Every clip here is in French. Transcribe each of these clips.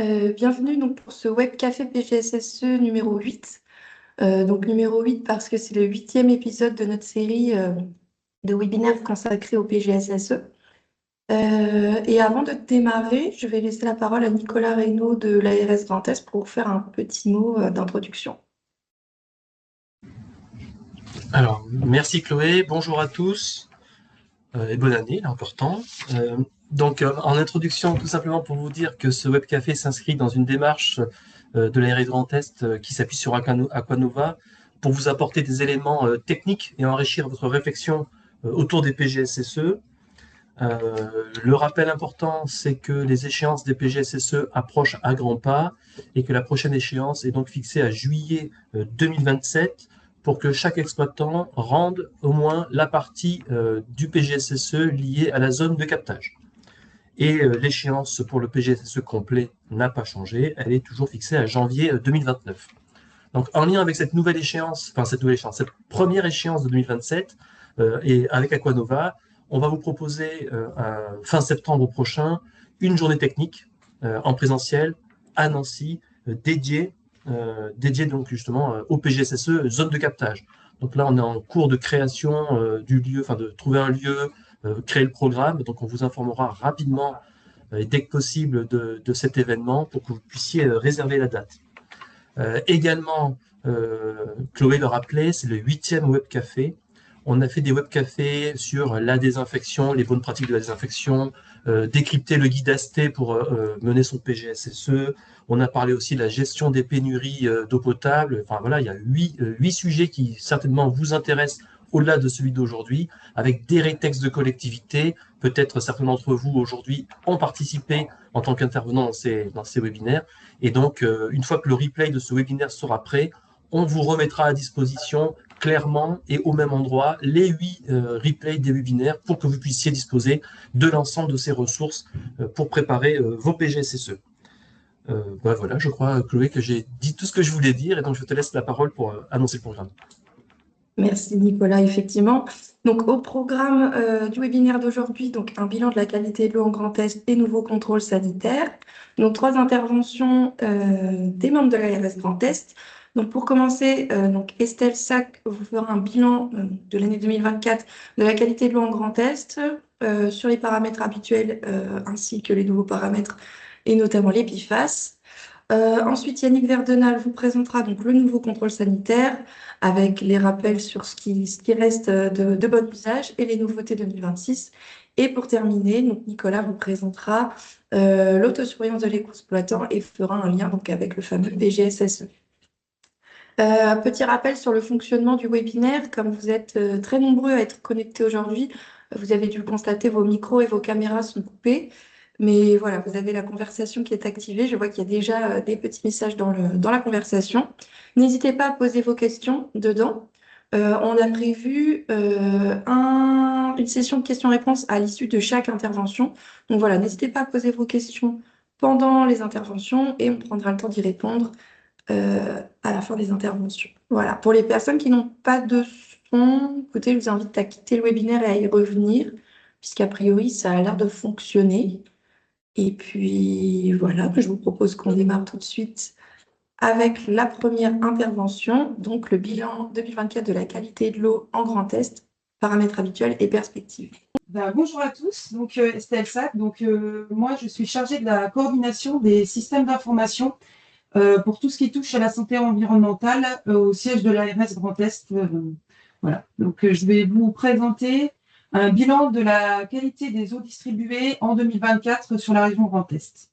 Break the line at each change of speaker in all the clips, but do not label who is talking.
Bienvenue donc pour ce web café PGSSE numéro 8. Donc numéro 8 parce que c'est le huitième épisode de notre série de webinaires consacrés au PGSSE. Et avant de démarrer, je vais laisser la parole à Nicolas Reynaud de l'ARS Grand Est pour faire un petit mot d'introduction.
Alors, merci Chloé, bonjour à tous et bonne année, l'important. En introduction, tout simplement pour vous dire que ce webcafé s'inscrit dans une démarche de l'ARS Grand Est qui s'appuie sur Aquanova pour vous apporter des éléments techniques et enrichir votre réflexion autour des PGSSE. Le rappel important, c'est que les échéances des PGSSE approchent à grands pas et que la prochaine échéance est donc fixée à juillet 2027 pour que chaque exploitant rende au moins la partie du PGSSE liée à la zone de captage. Et l'échéance pour le PGSSE complet n'a pas changé, elle est toujours fixée à janvier 2029. Donc en lien avec cette nouvelle échéance, cette première échéance de 2027, et avec Aquanova, on va vous proposer fin septembre prochain une journée technique en présentiel à Nancy, dédiée donc justement au PGSSE zone de captage. Donc là, on est en cours de création du lieu, enfin de trouver un lieu, créer le programme. Donc on vous informera rapidement et dès que possible de cet événement pour que vous puissiez réserver la date. Également, Chloé le rappelait, c'est le huitième webcafé. On a fait des webcafés sur la désinfection, les bonnes pratiques de la désinfection, décrypter le guide AST pour mener son PGSSE. On a parlé aussi de la gestion des pénuries d'eau potable. Enfin voilà, il y a huit sujets qui certainement vous intéressent au-delà de celui d'aujourd'hui, avec des rétextes de collectivité. Peut-être certains d'entre vous aujourd'hui ont participé en tant qu'intervenant dans ces webinaires. Et donc, une fois que le replay de ce webinaire sera prêt, on vous remettra à disposition clairement et au même endroit les 8 replays des webinaires pour que vous puissiez disposer de l'ensemble de ces ressources pour préparer vos PGSSE. Voilà, je crois, Chloé, que j'ai dit tout ce que je voulais dire et donc je te laisse la parole pour annoncer le programme.
Merci Nicolas, effectivement. Donc au programme du webinaire d'aujourd'hui, donc un bilan de la qualité de l'eau en Grand Est et nouveaux contrôles sanitaires. Donc 3 interventions des membres de l'ARS Grand Est. Donc pour commencer, donc Estelle Sac vous fera un bilan de l'année 2024 de la qualité de l'eau en Grand Est sur les paramètres habituels ainsi que les nouveaux paramètres et notamment les PFAS. Ensuite, Yannick Verdenal vous présentera donc le nouveau contrôle sanitaire avec les rappels sur ce qui reste de bon usage et les nouveautés 2026. Et pour terminer, donc Nicolas vous présentera l'autosurveillance de l'exploitant et fera un lien donc avec le fameux PGSSE. Petit rappel sur le fonctionnement du webinaire. Comme vous êtes très nombreux à être connectés aujourd'hui, vous avez dû le constater, vos micros et vos caméras sont coupés. Mais voilà, vous avez la conversation qui est activée. Je vois qu'il y a déjà des petits messages dans la conversation. N'hésitez pas à poser vos questions dedans. On a prévu une session de questions-réponses à l'issue de chaque intervention. Donc voilà, n'hésitez pas à poser vos questions pendant les interventions et on prendra le temps d'y répondre à la fin des interventions. Voilà. Pour les personnes qui n'ont pas de son, écoutez, je vous invite à quitter le webinaire et à y revenir, puisqu'a priori, ça a l'air de fonctionner. Et puis, voilà, je vous propose qu'on démarre tout de suite avec la première intervention, donc le bilan 2024 de la qualité de l'eau en Grand Est, paramètres habituels et perspectives.
Bonjour à tous, donc Estelle Sac. Moi, je suis chargée de la coordination des systèmes d'information pour tout ce qui touche à la santé environnementale au siège de l'ARS Grand Est. Voilà. Donc, je vais vous présenter un bilan de la qualité des eaux distribuées en 2024 sur la région Grand Est.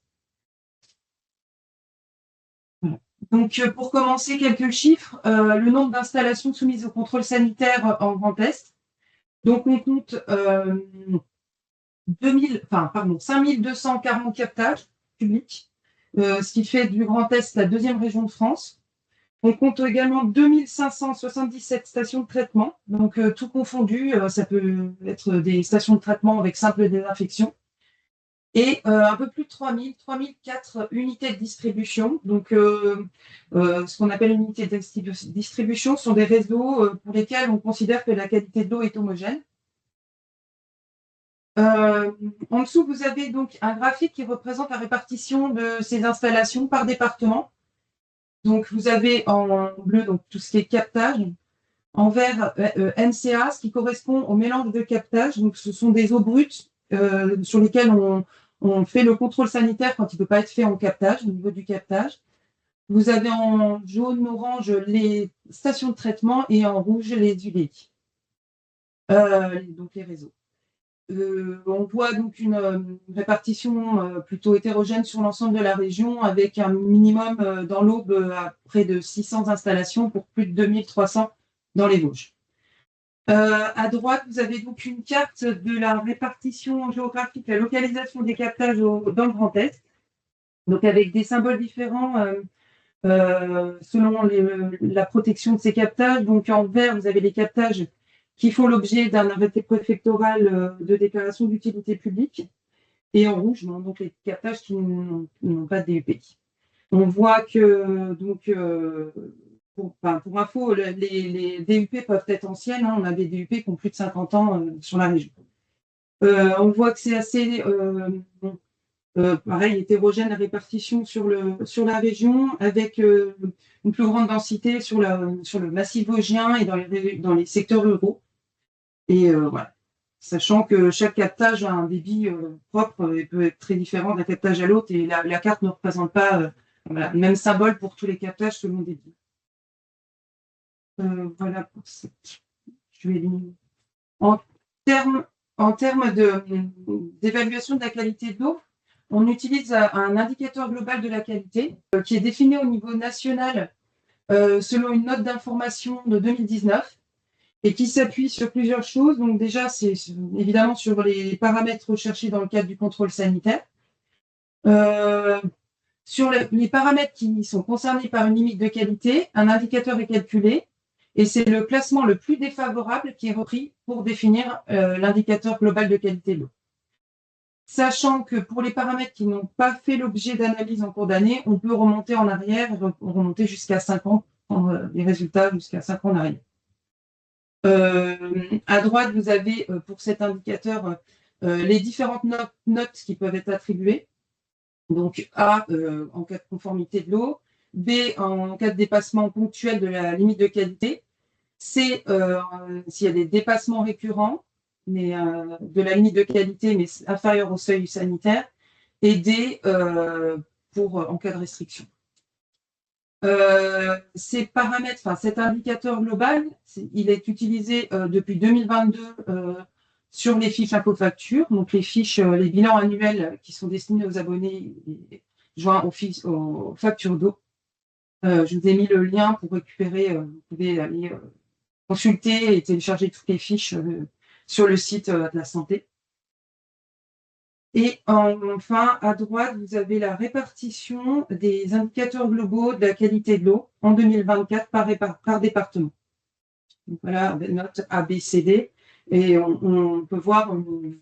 Voilà. Donc, pour commencer, quelques chiffres. Le nombre d'installations soumises au contrôle sanitaire en Grand Est. Donc, on compte 5240 captages publics, ce qui fait du Grand Est la deuxième région de France. On compte également 2577 stations de traitement, donc tout confondu, ça peut être des stations de traitement avec simple désinfection. Et un peu plus de 3004 unités de distribution. Donc, ce qu'on appelle unités de distribution sont des réseaux pour lesquels on considère que la qualité de l'eau est homogène. En dessous, vous avez donc un graphique qui représente la répartition de ces installations par département. Donc, vous avez en bleu donc, tout ce qui est captage, en vert NCA, ce qui correspond au mélange de captage. Donc, ce sont des eaux brutes sur lesquelles on fait le contrôle sanitaire quand il ne peut pas être fait en captage, au niveau du captage. Vous avez en jaune, orange les stations de traitement et en rouge les UDI, donc les réseaux. On voit donc une répartition plutôt hétérogène sur l'ensemble de la région avec un minimum dans l'Aube à près de 600 installations pour plus de 2300 dans les Vosges. À droite, vous avez donc une carte de la répartition géographique, la localisation des captages dans le Grand Est, donc avec des symboles différents selon la protection de ces captages. Donc en vert, vous avez les captages qui font l'objet d'un arrêté préfectoral de déclaration d'utilité publique, et en rouge, donc les captages qui n'ont pas de DUP. On voit que, donc, pour info, les DUP peuvent être anciennes, hein, on a des DUP qui ont plus de 50 ans sur la région. On voit que c'est assez pareil, hétérogène la répartition sur la région, avec une plus grande densité sur le massif vosgien et dans les secteurs ruraux. Et voilà. Sachant que chaque captage a un débit propre et peut être très différent d'un captage à l'autre, et la carte ne représente pas le même symbole pour tous les captages selon le débit. Voilà pour cette. Je vais en termes d'évaluation de la qualité de l'eau, on utilise un indicateur global de la qualité qui est défini au niveau national selon une note d'information de 2019 et qui s'appuie sur plusieurs choses. Donc déjà, c'est évidemment sur les paramètres recherchés dans le cadre du contrôle sanitaire, sur les paramètres qui sont concernés par une limite de qualité, un indicateur est calculé et c'est le classement le plus défavorable qui est repris pour définir l'indicateur global de qualité de l'eau. Sachant que pour les paramètres qui n'ont pas fait l'objet d'analyse en cours d'année, on peut remonter en arrière, remonter jusqu'à 5 ans, les résultats jusqu'à 5 ans en arrière. À droite, vous avez pour cet indicateur les différentes notes qui peuvent être attribuées. Donc A en cas de conformité de l'eau, B en cas de dépassement ponctuel de la limite de qualité, C s'il y a des dépassements récurrents mais de la limite de qualité mais inférieure au seuil sanitaire, et D pour en cas de restriction. Ces paramètres, cet indicateur global, il est utilisé depuis 2022 sur les fiches infofactures, donc les fiches, les bilans annuels qui sont destinés aux abonnés joints aux factures d'eau. Je vous ai mis le lien pour récupérer, vous pouvez aller consulter et télécharger toutes les fiches sur le site de la santé. Et enfin, à droite, vous avez la répartition des indicateurs globaux de la qualité de l'eau en 2024 par département. Donc voilà, note A, B, C, D. Et on peut voir une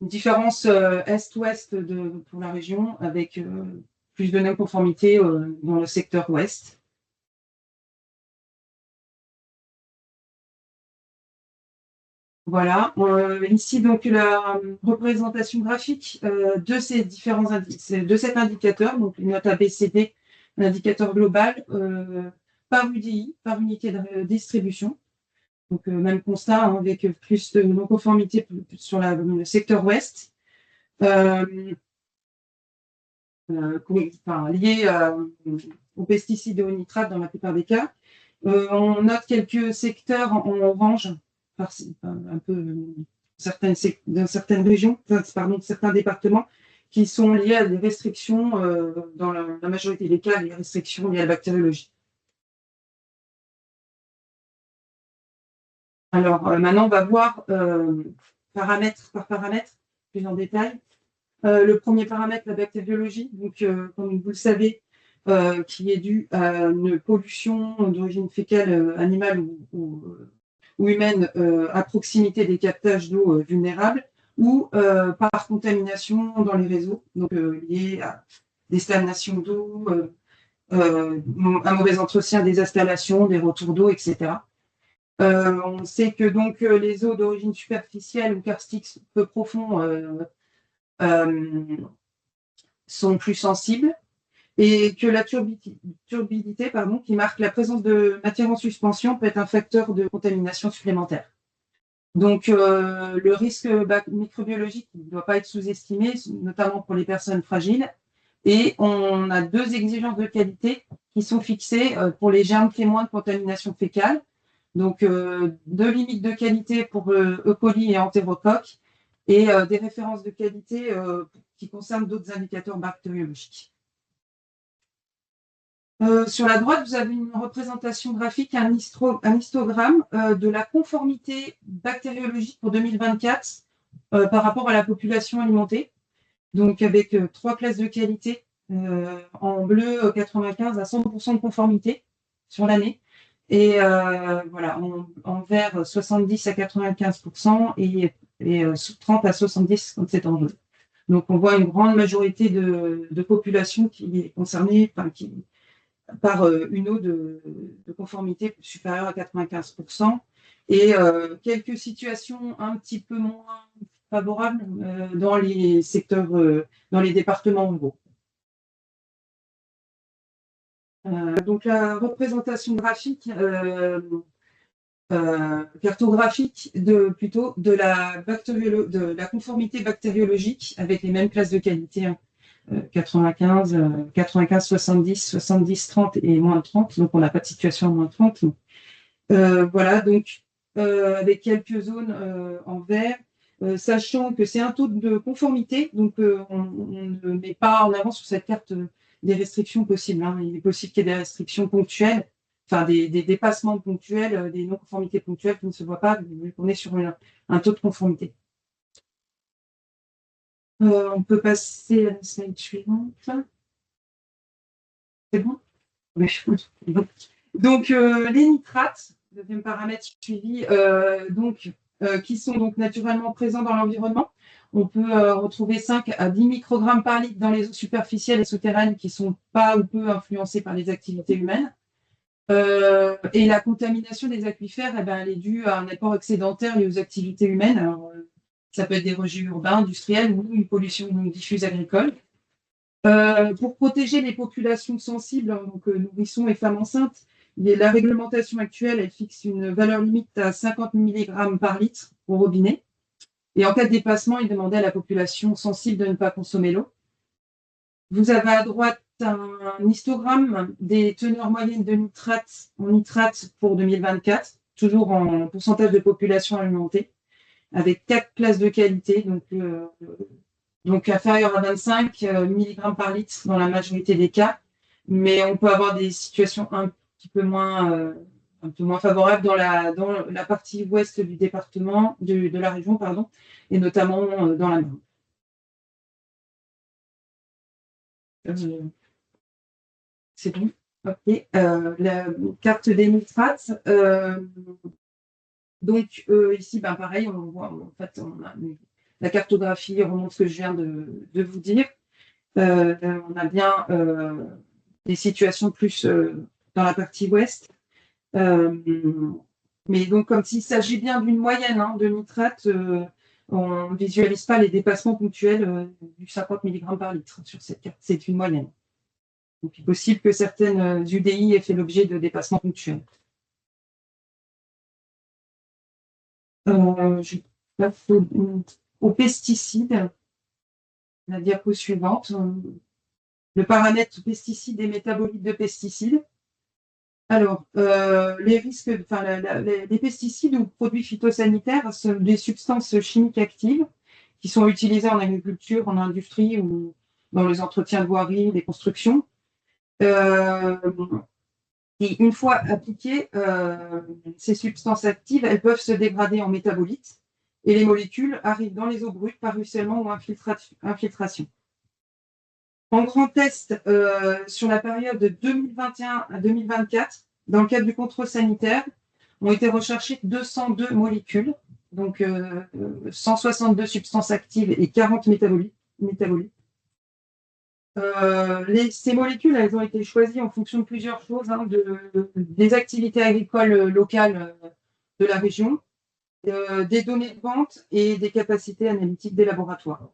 différence est-ouest pour la région, avec plus de non-conformité dans le secteur ouest. Voilà, ici donc la représentation graphique de ces différents de cet indicateur, donc une note ABCD, un indicateur global par UDI, par unité de distribution. Donc même constat hein, avec plus de non-conformité sur le secteur ouest, lié aux pesticides et aux nitrates dans la plupart des cas. On note quelques secteurs en orange, un peu dans certaines régions, certains départements, qui sont liés à des restrictions, dans la majorité des cas, les restrictions liées à la bactériologie. Alors maintenant, on va voir paramètre par paramètre, plus en détail. Le premier paramètre, la bactériologie, donc comme vous le savez, qui est due à une pollution d'origine fécale, animale ou humaine à proximité des captages d'eau vulnérables, ou par contamination dans les réseaux, donc liées à des stagnations d'eau, un mauvais entretien des installations, des retours d'eau, etc. On sait que donc les eaux d'origine superficielle ou karstiques peu profonds sont plus sensibles et que la turbidité, qui marque la présence de matière en suspension, peut être un facteur de contamination supplémentaire. Donc, le risque microbiologique ne doit pas être sous-estimé, notamment pour les personnes fragiles. Et on a 2 exigences de qualité qui sont fixées pour les germes témoins de contamination fécale. Donc, 2 limites de qualité pour E. coli et entérocoque et des références de qualité qui concernent d'autres indicateurs bactériologiques. Sur la droite, vous avez une représentation graphique, un histogramme de la conformité bactériologique pour 2024 par rapport à la population alimentée. Donc, avec 3 classes de qualité. En bleu, 95 à 100% de conformité sur l'année. Et voilà, en vert, 70 à 95% et 30 à 70 quand c'est en bleu. Donc, on voit une grande majorité de population qui est concernée par une eau de conformité supérieure à 95%. Et quelques situations un petit peu moins favorables dans les secteurs, dans les départements ruraux. Donc la représentation graphique, cartographique de la conformité bactériologique avec les mêmes classes de qualité, 95, 95, 70, 70, 30 et moins 30. Donc on n'a pas de situation à moins 30. Voilà, donc avec quelques zones en vert, sachant que c'est un taux de conformité, donc on ne met pas en avant sur cette carte des restrictions possibles. Il est possible qu'il y ait des restrictions ponctuelles, enfin des dépassements ponctuels, des non-conformités ponctuelles qui ne se voient pas, vu qu'on est sur un taux de conformité. On peut passer à la slide suivante. C'est bon? Oui. Donc, les nitrates, deuxième paramètre suivi, qui sont donc naturellement présents dans l'environnement. On peut retrouver 5 à 10 microgrammes par litre dans les eaux superficielles et souterraines qui ne sont pas ou peu influencées par les activités humaines. Et la contamination des aquifères, elle est due à un apport excédentaire lié aux activités humaines. Alors, ça peut être des rejets urbains, industriels ou une pollution diffuse agricole. Pour protéger les populations sensibles, donc nourrissons et femmes enceintes, la réglementation actuelle, elle fixe une valeur limite à 50 mg par litre au robinet. Et en cas de dépassement, il demandait à la population sensible de ne pas consommer l'eau. Vous avez à droite un histogramme des teneurs moyennes de nitrates pour 2024, toujours en pourcentage de population alimentée, avec 4 classes de qualité, donc inférieur à 25 mg par litre dans la majorité des cas, mais on peut avoir des situations un peu moins favorables dans la partie ouest du département, de la région, pardon, et notamment dans la Marne. C'est bon. Ok. La carte des nitrates. Donc ici, pareil, on voit en fait la cartographie remonte ce que je viens de vous dire. On a bien des situations plus dans la partie ouest. Mais donc, comme s'il s'agit bien d'une moyenne de nitrate, on ne visualise pas les dépassements ponctuels du 50 mg par litre sur cette carte. C'est une moyenne. Donc, il est possible que certaines UDI aient fait l'objet de dépassements ponctuels. Je passe aux pesticides. La diapo suivante. Le paramètre pesticides et métabolites de pesticides. Alors, les risques, les pesticides ou produits phytosanitaires sont des substances chimiques actives qui sont utilisées en agriculture, en industrie ou dans les entretiens de voirie, les constructions. Et une fois appliquées, ces substances actives, elles peuvent se dégrader en métabolites et les molécules arrivent dans les eaux brutes par ruissellement ou infiltration. En grand test, sur la période de 2021 à 2024, dans le cadre du contrôle sanitaire, ont été recherchées 202 molécules, donc 162 substances actives et 40 métabolites. Ces molécules, elles ont été choisies en fonction de plusieurs choses, des activités agricoles locales de la région, des données de vente et des capacités analytiques des laboratoires.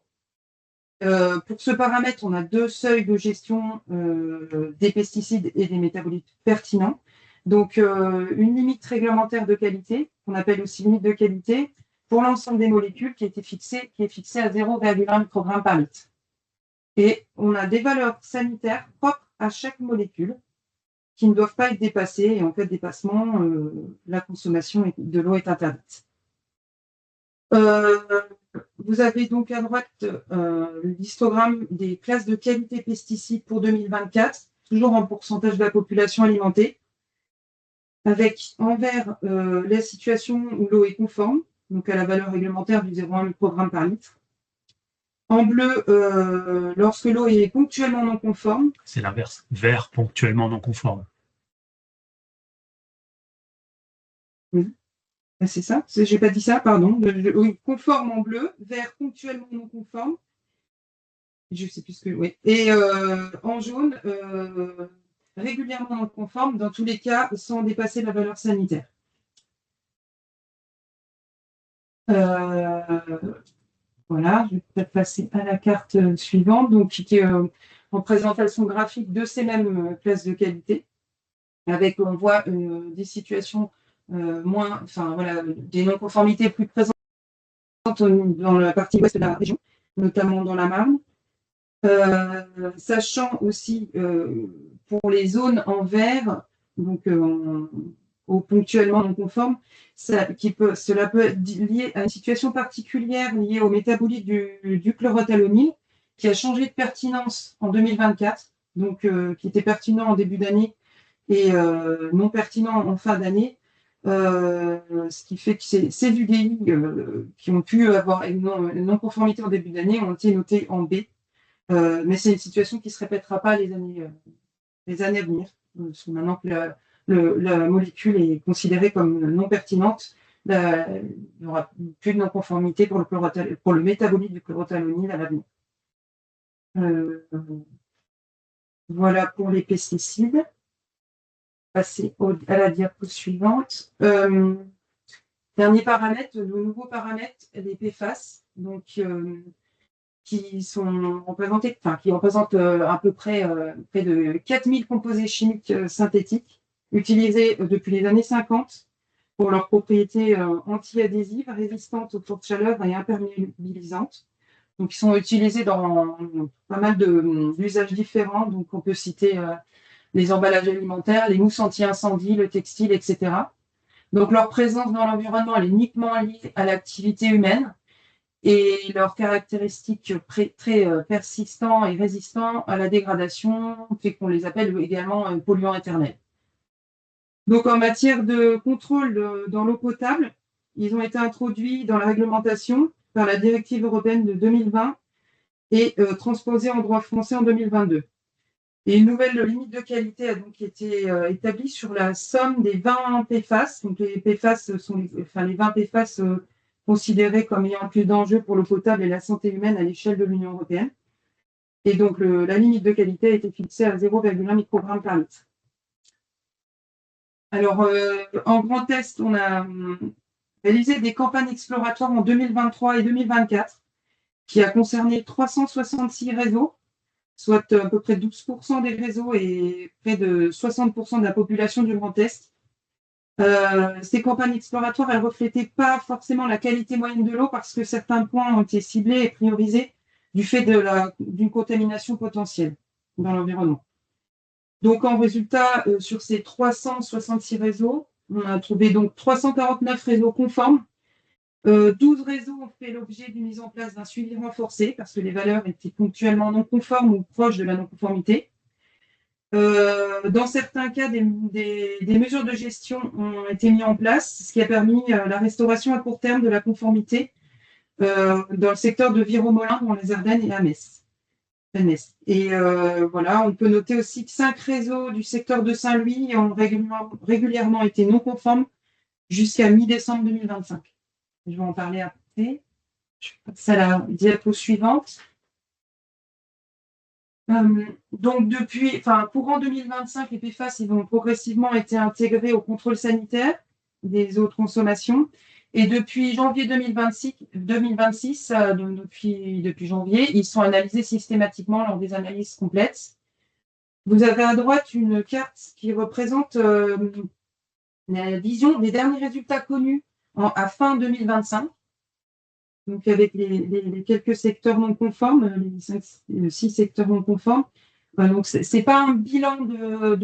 Pour ce paramètre, on a 2 seuils de gestion des pesticides et des métabolites pertinents. Donc, une limite réglementaire de qualité, qu'on appelle aussi limite de qualité, pour l'ensemble des molécules qui est fixée à 0,1 microgramme par litre. Et on a des valeurs sanitaires propres à chaque molécule qui ne doivent pas être dépassées. Et en cas de dépassement, la consommation de l'eau est interdite. Vous avez donc à droite l'histogramme des classes de qualité pesticides pour 2024, toujours en pourcentage de la population alimentée, avec en vert la situation où l'eau est conforme, donc à la valeur réglementaire du 0,1 microgramme par litre. En bleu, lorsque l'eau est ponctuellement non conforme.
C'est l'inverse, vert ponctuellement non conforme.
Oui. C'est ça, j'ai pas dit ça, pardon. Oui, conforme en bleu, vert ponctuellement non conforme. Je sais plus ce que. Oui. Et en jaune, régulièrement non conforme, dans tous les cas, sans dépasser la valeur sanitaire. Voilà, je vais peut-être passer à la carte suivante, donc qui est en présentation graphique de ces mêmes classes de qualité, avec, on voit des situations des non-conformités plus présentes dans la partie ouest de la région, notamment dans la Marne. Sachant aussi pour les zones en vert, donc ponctuellement non conformes, cela peut être lié à une situation particulière liée au métabolite du chlorothalonil, qui a changé de pertinence en 2024, donc qui était pertinent en début d'année et non pertinent en fin d'année. Ce qui fait que ces UDI qui ont pu avoir une non-conformité en début d'année ont été notés en B. Mais c'est une situation qui ne se répétera pas les années à venir. Parce que maintenant que la molécule est considérée comme non pertinente, il n'y aura plus de non-conformité pour le métabolite du chlorothalonil à l'avenir. Voilà pour les pesticides. Passer à la diapo suivante. Dernier paramètre, le nouveau paramètre, les PFAS, donc qui représentent à peu près près de 4000 composés chimiques synthétiques utilisés depuis les années 50 pour leurs propriétés anti-adhésives, résistantes aux fortes chaleurs et imperméabilisantes. Donc, ils sont utilisés dans pas mal d'usages différents. Donc, on peut citer les emballages alimentaires, les mousses anti-incendie, le textile, etc. Donc, leur présence dans l'environnement, elle est uniquement liée à l'activité humaine et leurs caractéristiques très persistants et résistants à la dégradation fait qu'on les appelle également polluants éternels. Donc, en matière de contrôle dans l'eau potable, ils ont été introduits dans la réglementation par la directive européenne de 2020 et transposés en droit français en 2022. Et une nouvelle limite de qualité a donc été établie sur la somme des 20 PFAS. Donc les PFAS sont les 20 PFAS considérés comme ayant plus d'enjeux pour l'eau potable et la santé humaine à l'échelle de l'Union européenne. Et donc la limite de qualité a été fixée à 0,1 microgramme par litre. Alors en Grand Est, on a réalisé des campagnes exploratoires en 2023 et 2024 qui a concerné 366 réseaux, soit à peu près 12% des réseaux et près de 60% de la population du Grand Est. Ces campagnes exploratoires, elles ne reflétaient pas forcément la qualité moyenne de l'eau parce que certains points ont été ciblés et priorisés du fait d'une contamination potentielle dans l'environnement. Donc, en résultat, sur ces 366 réseaux, on a trouvé donc 349 réseaux conformes. 12 réseaux ont fait l'objet d'une mise en place d'un suivi renforcé parce que les valeurs étaient ponctuellement non conformes ou proches de la non-conformité. Dans certains cas, des mesures de gestion ont été mises en place, ce qui a permis la restauration à court terme de la conformité dans le secteur de Viromolin, dans les Ardennes et à Metz. Et voilà, on peut noter aussi que 5 réseaux du secteur de Saint-Louis ont régulièrement été non conformes jusqu'à mi-décembre 2025. Je vais en parler après. Je passe à la diapo suivante. Donc, courant 2025, les PFAS ils ont progressivement été intégrés au contrôle sanitaire des eaux de consommation. Et depuis janvier 2026, depuis janvier, ils sont analysés systématiquement lors des analyses complètes. Vous avez à droite une carte qui représente la vision des derniers résultats connus à fin 2025. Donc, avec les quelques secteurs non conformes, les 6 secteurs non conformes. Donc, c'est pas un bilan de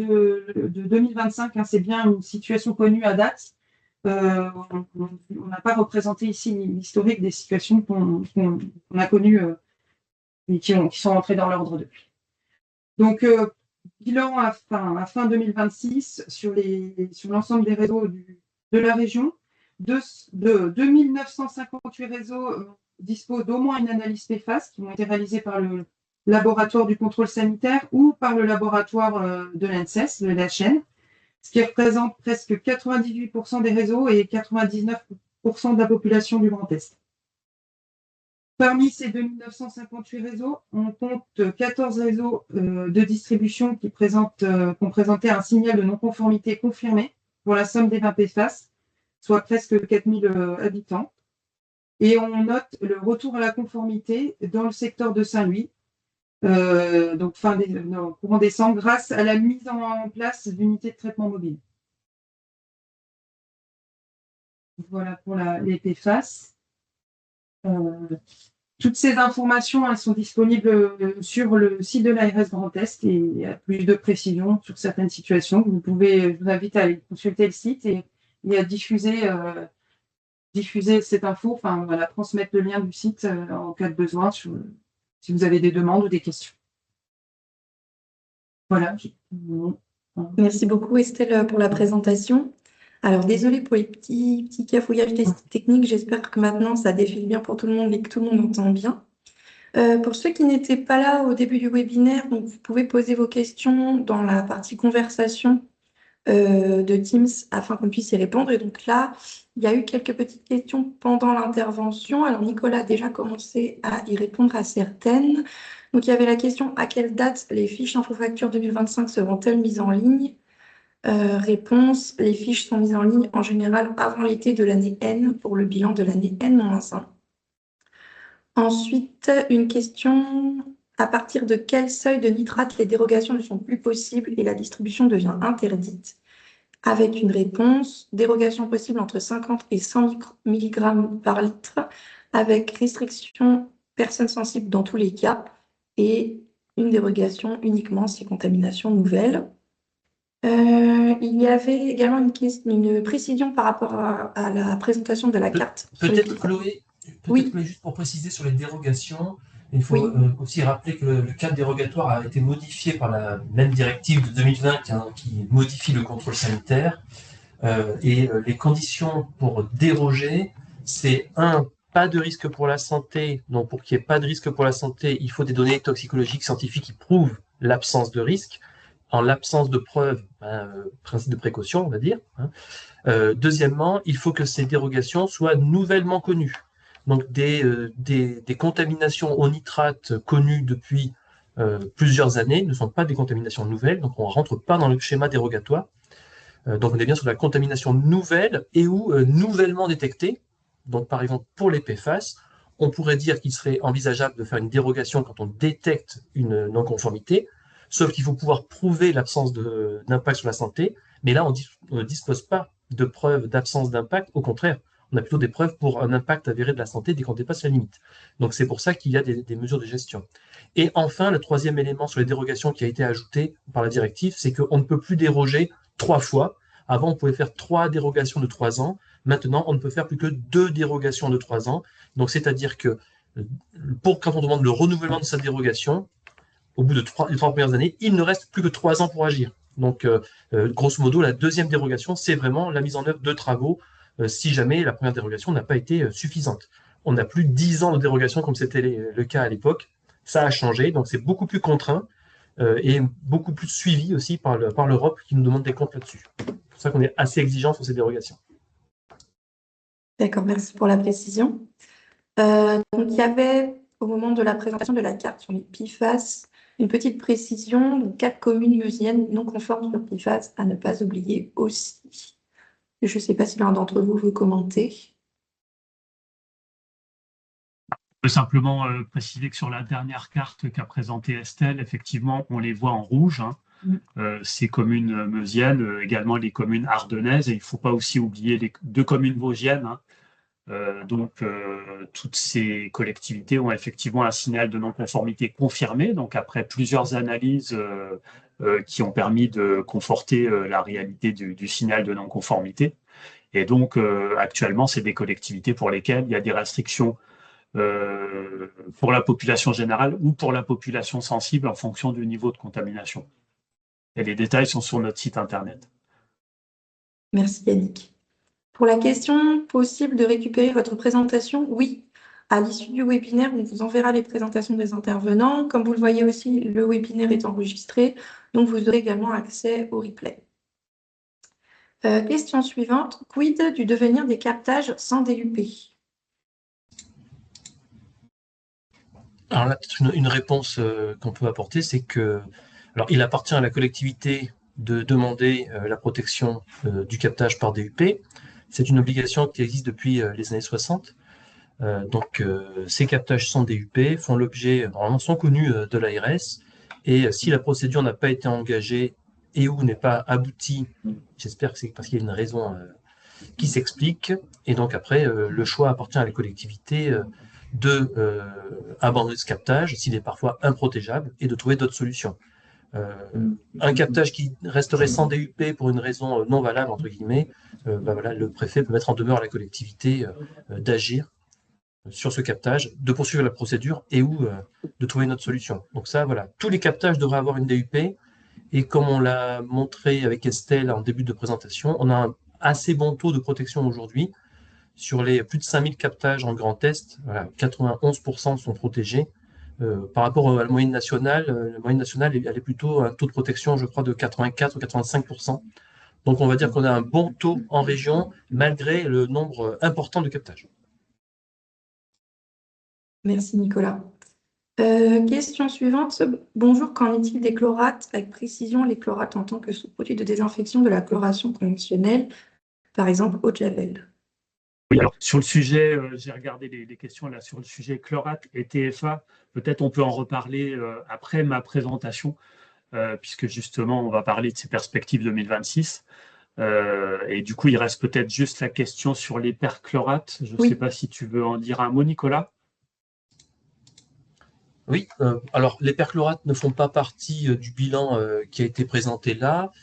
2025, hein, c'est bien une situation connue à date. On n'a pas représenté ici l'historique des situations qu'on a connues et qui sont entrées dans l'ordre depuis. Donc, bilan à fin 2026 sur l'ensemble des réseaux de la région. De 2958 réseaux disposent d'au moins une analyse PFAS qui ont été réalisées par le laboratoire du contrôle sanitaire ou par le laboratoire de l'ANSES, de l'HN, ce qui représente presque 98% des réseaux et 99% de la population du Grand Est. Parmi ces 2958 réseaux, on compte 14 réseaux de distribution qui ont présenté un signal de non-conformité confirmé pour la somme des 20 PFAS, soit presque 4000 habitants. Et on note le retour à la conformité dans le secteur de Saint-Louis, donc courant décembre, grâce à la mise en place d'unités de traitement mobile. Voilà pour les PFAS. Toutes ces informations, elles sont disponibles sur le site de l'ARS Grand Est et il y a plus de précisions sur certaines situations. Je vous invite à aller consulter le site et à diffuser cette info, transmettre le lien du site en cas de besoin si vous avez des demandes ou des questions. Voilà.
Merci beaucoup Estelle pour la présentation. Alors désolée pour les petits cafouillages techniques, j'espère que maintenant ça défile bien pour tout le monde et que tout le monde entend bien. Pour ceux qui n'étaient pas là au début du webinaire, donc vous pouvez poser vos questions dans la partie conversation de Teams afin qu'on puisse y répondre. Et donc là, il y a eu quelques petites questions pendant l'intervention. Alors Nicolas a déjà commencé à y répondre à certaines. Donc il y avait la question: à quelle date les fiches infofacture 2025 seront-elles mises en ligne? Réponse: les fiches sont mises en ligne en général avant l'été de l'année N pour le bilan de l'année N-1. Ensuite, une question: à partir de quel seuil de nitrate les dérogations ne sont plus possibles et la distribution devient interdite? Avec une réponse: dérogation possible entre 50 et 100 mg par litre, avec restriction personnes sensibles dans tous les cas, et une dérogation uniquement si contamination nouvelle. Il y avait également une précision par rapport à la présentation de la carte.
Peut-être Chloé,
Oui.
juste pour préciser sur les dérogations, il faut
Oui.
aussi rappeler que le cadre dérogatoire a été modifié par la même directive de 2020 qui modifie le contrôle sanitaire. Les conditions pour déroger, c'est pas de risque pour la santé. Donc pour qu'il n'y ait pas de risque pour la santé, il faut des données toxicologiques scientifiques qui prouvent l'absence de risque. En l'absence de preuves, principe de précaution, on va dire. Deuxièmement, il faut que ces dérogations soient nouvellement connues. Donc des contaminations au nitrate connues depuis plusieurs années ne sont pas des contaminations nouvelles, donc on ne rentre pas dans le schéma dérogatoire. Donc on est bien sur la contamination nouvelle et ou nouvellement détectée. Donc par exemple pour les PFAS, on pourrait dire qu'il serait envisageable de faire une dérogation quand on détecte une non-conformité, sauf qu'il faut pouvoir prouver l'absence d'impact sur la santé, mais là on ne dispose pas de preuves d'absence d'impact, au contraire, on a plutôt des preuves pour un impact avéré de la santé dès qu'on dépasse la limite. Donc c'est pour ça qu'il y a des mesures de gestion. Et enfin, le troisième élément sur les dérogations qui a été ajouté par la directive, c'est qu'on ne peut plus déroger 3 fois. Avant, on pouvait faire 3 dérogations de 3 ans. Maintenant, on ne peut faire plus que 2 dérogations de 3 ans. Donc, c'est-à-dire que quand on demande le renouvellement de sa dérogation, au bout des 3 premières années, il ne reste plus que 3 ans pour agir. Donc, grosso modo, la deuxième dérogation, c'est vraiment la mise en œuvre de travaux si jamais la première dérogation n'a pas été suffisante. On n'a plus 10 ans de dérogation comme c'était le cas à l'époque. Ça a changé, donc c'est beaucoup plus contraint et beaucoup plus suivi aussi par l'Europe qui nous demande des comptes là-dessus. C'est pour ça qu'on est assez exigeant sur ces dérogations.
D'accord, merci pour la précision. Donc, il y avait, au moment de la présentation de la carte sur les PFAS, une petite précision: donc 4 communes meusiennes non conformes sur PFAS à ne pas oublier aussi. Je ne sais pas si l'un d'entre vous veut commenter.
Je peux simplement préciser que sur la dernière carte qu'a présentée Estelle, effectivement, on les voit en rouge, hein. Ces communes meusiennes, également les communes ardennaises, et il ne faut pas aussi oublier les 2 communes vosgiennes, hein. Toutes ces collectivités ont effectivement un signal de non-conformité confirmé, donc après plusieurs analyses qui ont permis de conforter la réalité du signal de non-conformité. Et donc, actuellement, c'est des collectivités pour lesquelles il y a des restrictions pour la population générale ou pour la population sensible en fonction du niveau de contamination. Et les détails sont sur notre site internet.
Merci Yannick. Pour la question possible de récupérer votre présentation, oui. À l'issue du webinaire, on vous enverra les présentations des intervenants. Comme vous le voyez aussi, le webinaire est enregistré, donc vous aurez également accès au replay. Question suivante, quid du devenir des captages sans DUP?
Alors là, une réponse qu'on peut apporter, c'est que alors, il appartient à la collectivité de demander la protection du captage par DUP. C'est une obligation qui existe depuis les années 60. Donc, ces captages sans DUP font l'objet, normalement, sont connus de l'ARS. Et si la procédure n'a pas été engagée et ou n'est pas aboutie, j'espère que c'est parce qu'il y a une raison qui s'explique. Et donc, après, le choix appartient à la collectivité de abandonner ce captage s'il est parfois improtégeable et de trouver d'autres solutions. Un captage qui resterait sans DUP pour une raison non valable, entre guillemets, voilà, le préfet peut mettre en demeure la collectivité d'agir sur ce captage, de poursuivre la procédure et ou de trouver une autre solution. Donc ça, voilà, tous les captages devraient avoir une DUP et comme on l'a montré avec Estelle en début de présentation, on a un assez bon taux de protection aujourd'hui. Sur les plus de 5000 captages en Grand Est, voilà, 91% sont protégés. Par rapport à la moyenne nationale, elle est plutôt un taux de protection, je crois, de 84 ou 85%. Donc, on va dire qu'on a un bon taux en région, malgré le nombre important de captages.
Merci Nicolas. Question suivante. Bonjour, qu'en est-il des chlorates? Avec précision, les chlorates en tant que sous-produit de désinfection de la chloration conventionnelle, par exemple eau de Javel.
Oui, alors sur le sujet, j'ai regardé les questions là sur le sujet chlorate et TFA. Peut-être on peut en reparler après ma présentation, puisque justement on va parler de ces perspectives 2026. Et du coup, il reste peut-être juste la question sur les perchlorates. Je ne sais pas si tu veux en dire un mot, Nicolas.
Oui, alors les perchlorates ne font pas partie du bilan qui a été présenté là.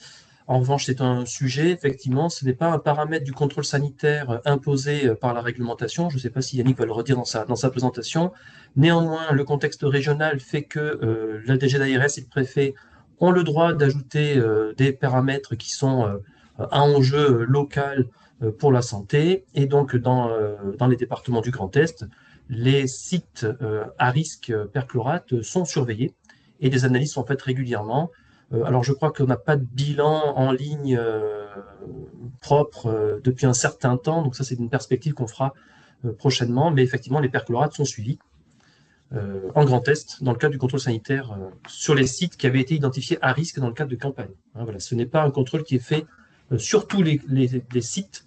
En revanche, c'est un sujet, effectivement, ce n'est pas un paramètre du contrôle sanitaire imposé par la réglementation. Je ne sais pas si Yannick va le redire dans sa présentation. Néanmoins, le contexte régional fait que la DG d'ARS et le préfet ont le droit d'ajouter des paramètres qui sont à enjeu local pour la santé. Et donc, dans les départements du Grand Est, les sites à risque perchlorate sont surveillés et des analyses sont faites régulièrement. Alors, je crois qu'on n'a pas de bilan en ligne propre depuis un certain temps, donc ça, c'est une perspective qu'on fera prochainement, mais effectivement, les perchlorates sont suivis en Grand Est dans le cadre du contrôle sanitaire sur les sites qui avaient été identifiés à risque dans le cadre de campagne. Hein, voilà, ce n'est pas un contrôle qui est fait sur tous les sites.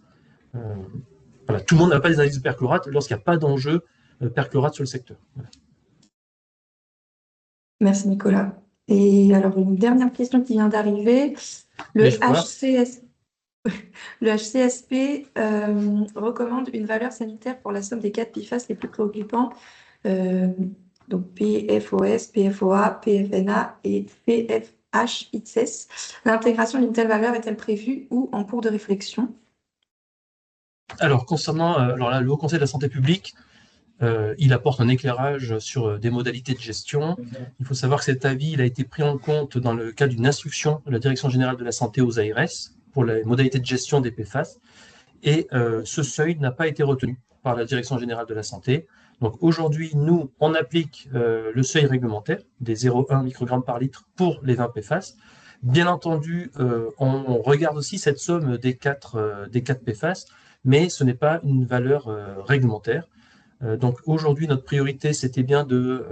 Voilà, tout le monde n'a pas des analyses de perchlorate lorsqu'il n'y a pas d'enjeu perchlorate sur le secteur. Voilà.
Merci Nicolas. Et alors, une dernière question qui vient d'arriver. Le HCSP recommande une valeur sanitaire pour la somme des 4 PFAS les plus préoccupants, donc PFOS, PFOA, PFNA et PFHXS. L'intégration d'une telle valeur est-elle prévue ou en cours de réflexion?
Alors, concernant alors là, le Haut Conseil de la Santé publique, il apporte un éclairage sur des modalités de gestion. Il faut savoir que cet avis il a été pris en compte dans le cadre d'une instruction de la Direction générale de la santé aux ARS pour les modalités de gestion des PFAS. Et ce seuil n'a pas été retenu par la Direction générale de la santé. Donc aujourd'hui, nous, on applique le seuil réglementaire des 0,1 microgrammes par litre pour les 20 PFAS. Bien entendu, on regarde aussi cette somme des 4 PFAS, mais ce n'est pas une valeur réglementaire. Donc aujourd'hui, notre priorité, c'était bien de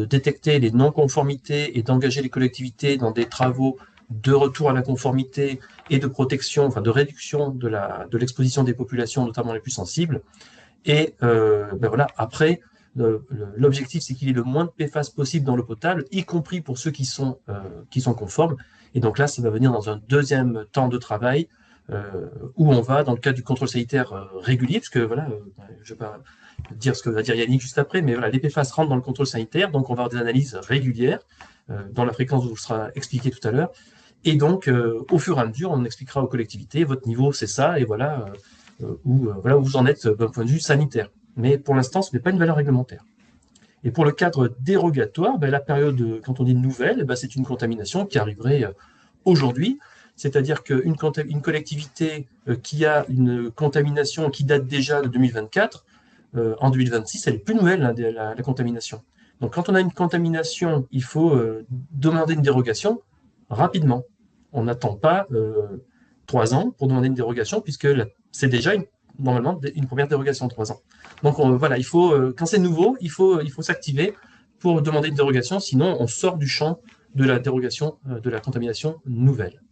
détecter les non-conformités et d'engager les collectivités dans des travaux de retour à la conformité et de protection, enfin de réduction de l'exposition des populations, notamment les plus sensibles. Et voilà, après, l'objectif, c'est qu'il y ait le moins de PFAS possible dans l'eau potable, y compris pour ceux qui sont conformes. Et donc là, ça va venir dans un deuxième temps de travail où on va, dans le cadre du contrôle sanitaire régulier, parce que voilà, je ne vais pas dire ce que va dire Yannick juste après, mais voilà, les PFAS rentrent dans le contrôle sanitaire, donc on va avoir des analyses régulières, dans la fréquence vous sera expliqué tout à l'heure. Et donc, au fur et à mesure, on expliquera aux collectivités, votre niveau, c'est ça, et voilà, voilà où vous en êtes d'un point de vue sanitaire. Mais pour l'instant, ce n'est pas une valeur réglementaire. Et pour le cadre dérogatoire, la période, quand on dit nouvelle, c'est une contamination qui arriverait aujourd'hui. C'est-à-dire qu'une collectivité qui a une contamination qui date déjà de 2024, en 2026, elle est plus nouvelle, hein, la contamination. Donc quand on a une contamination, il faut demander une dérogation rapidement. On n'attend pas 3 ans pour demander une dérogation, puisque c'est déjà normalement une première dérogation de 3 ans. Donc voilà, il faut, quand c'est nouveau, il faut s'activer pour demander une dérogation, sinon on sort du champ de la dérogation de la contamination nouvelle.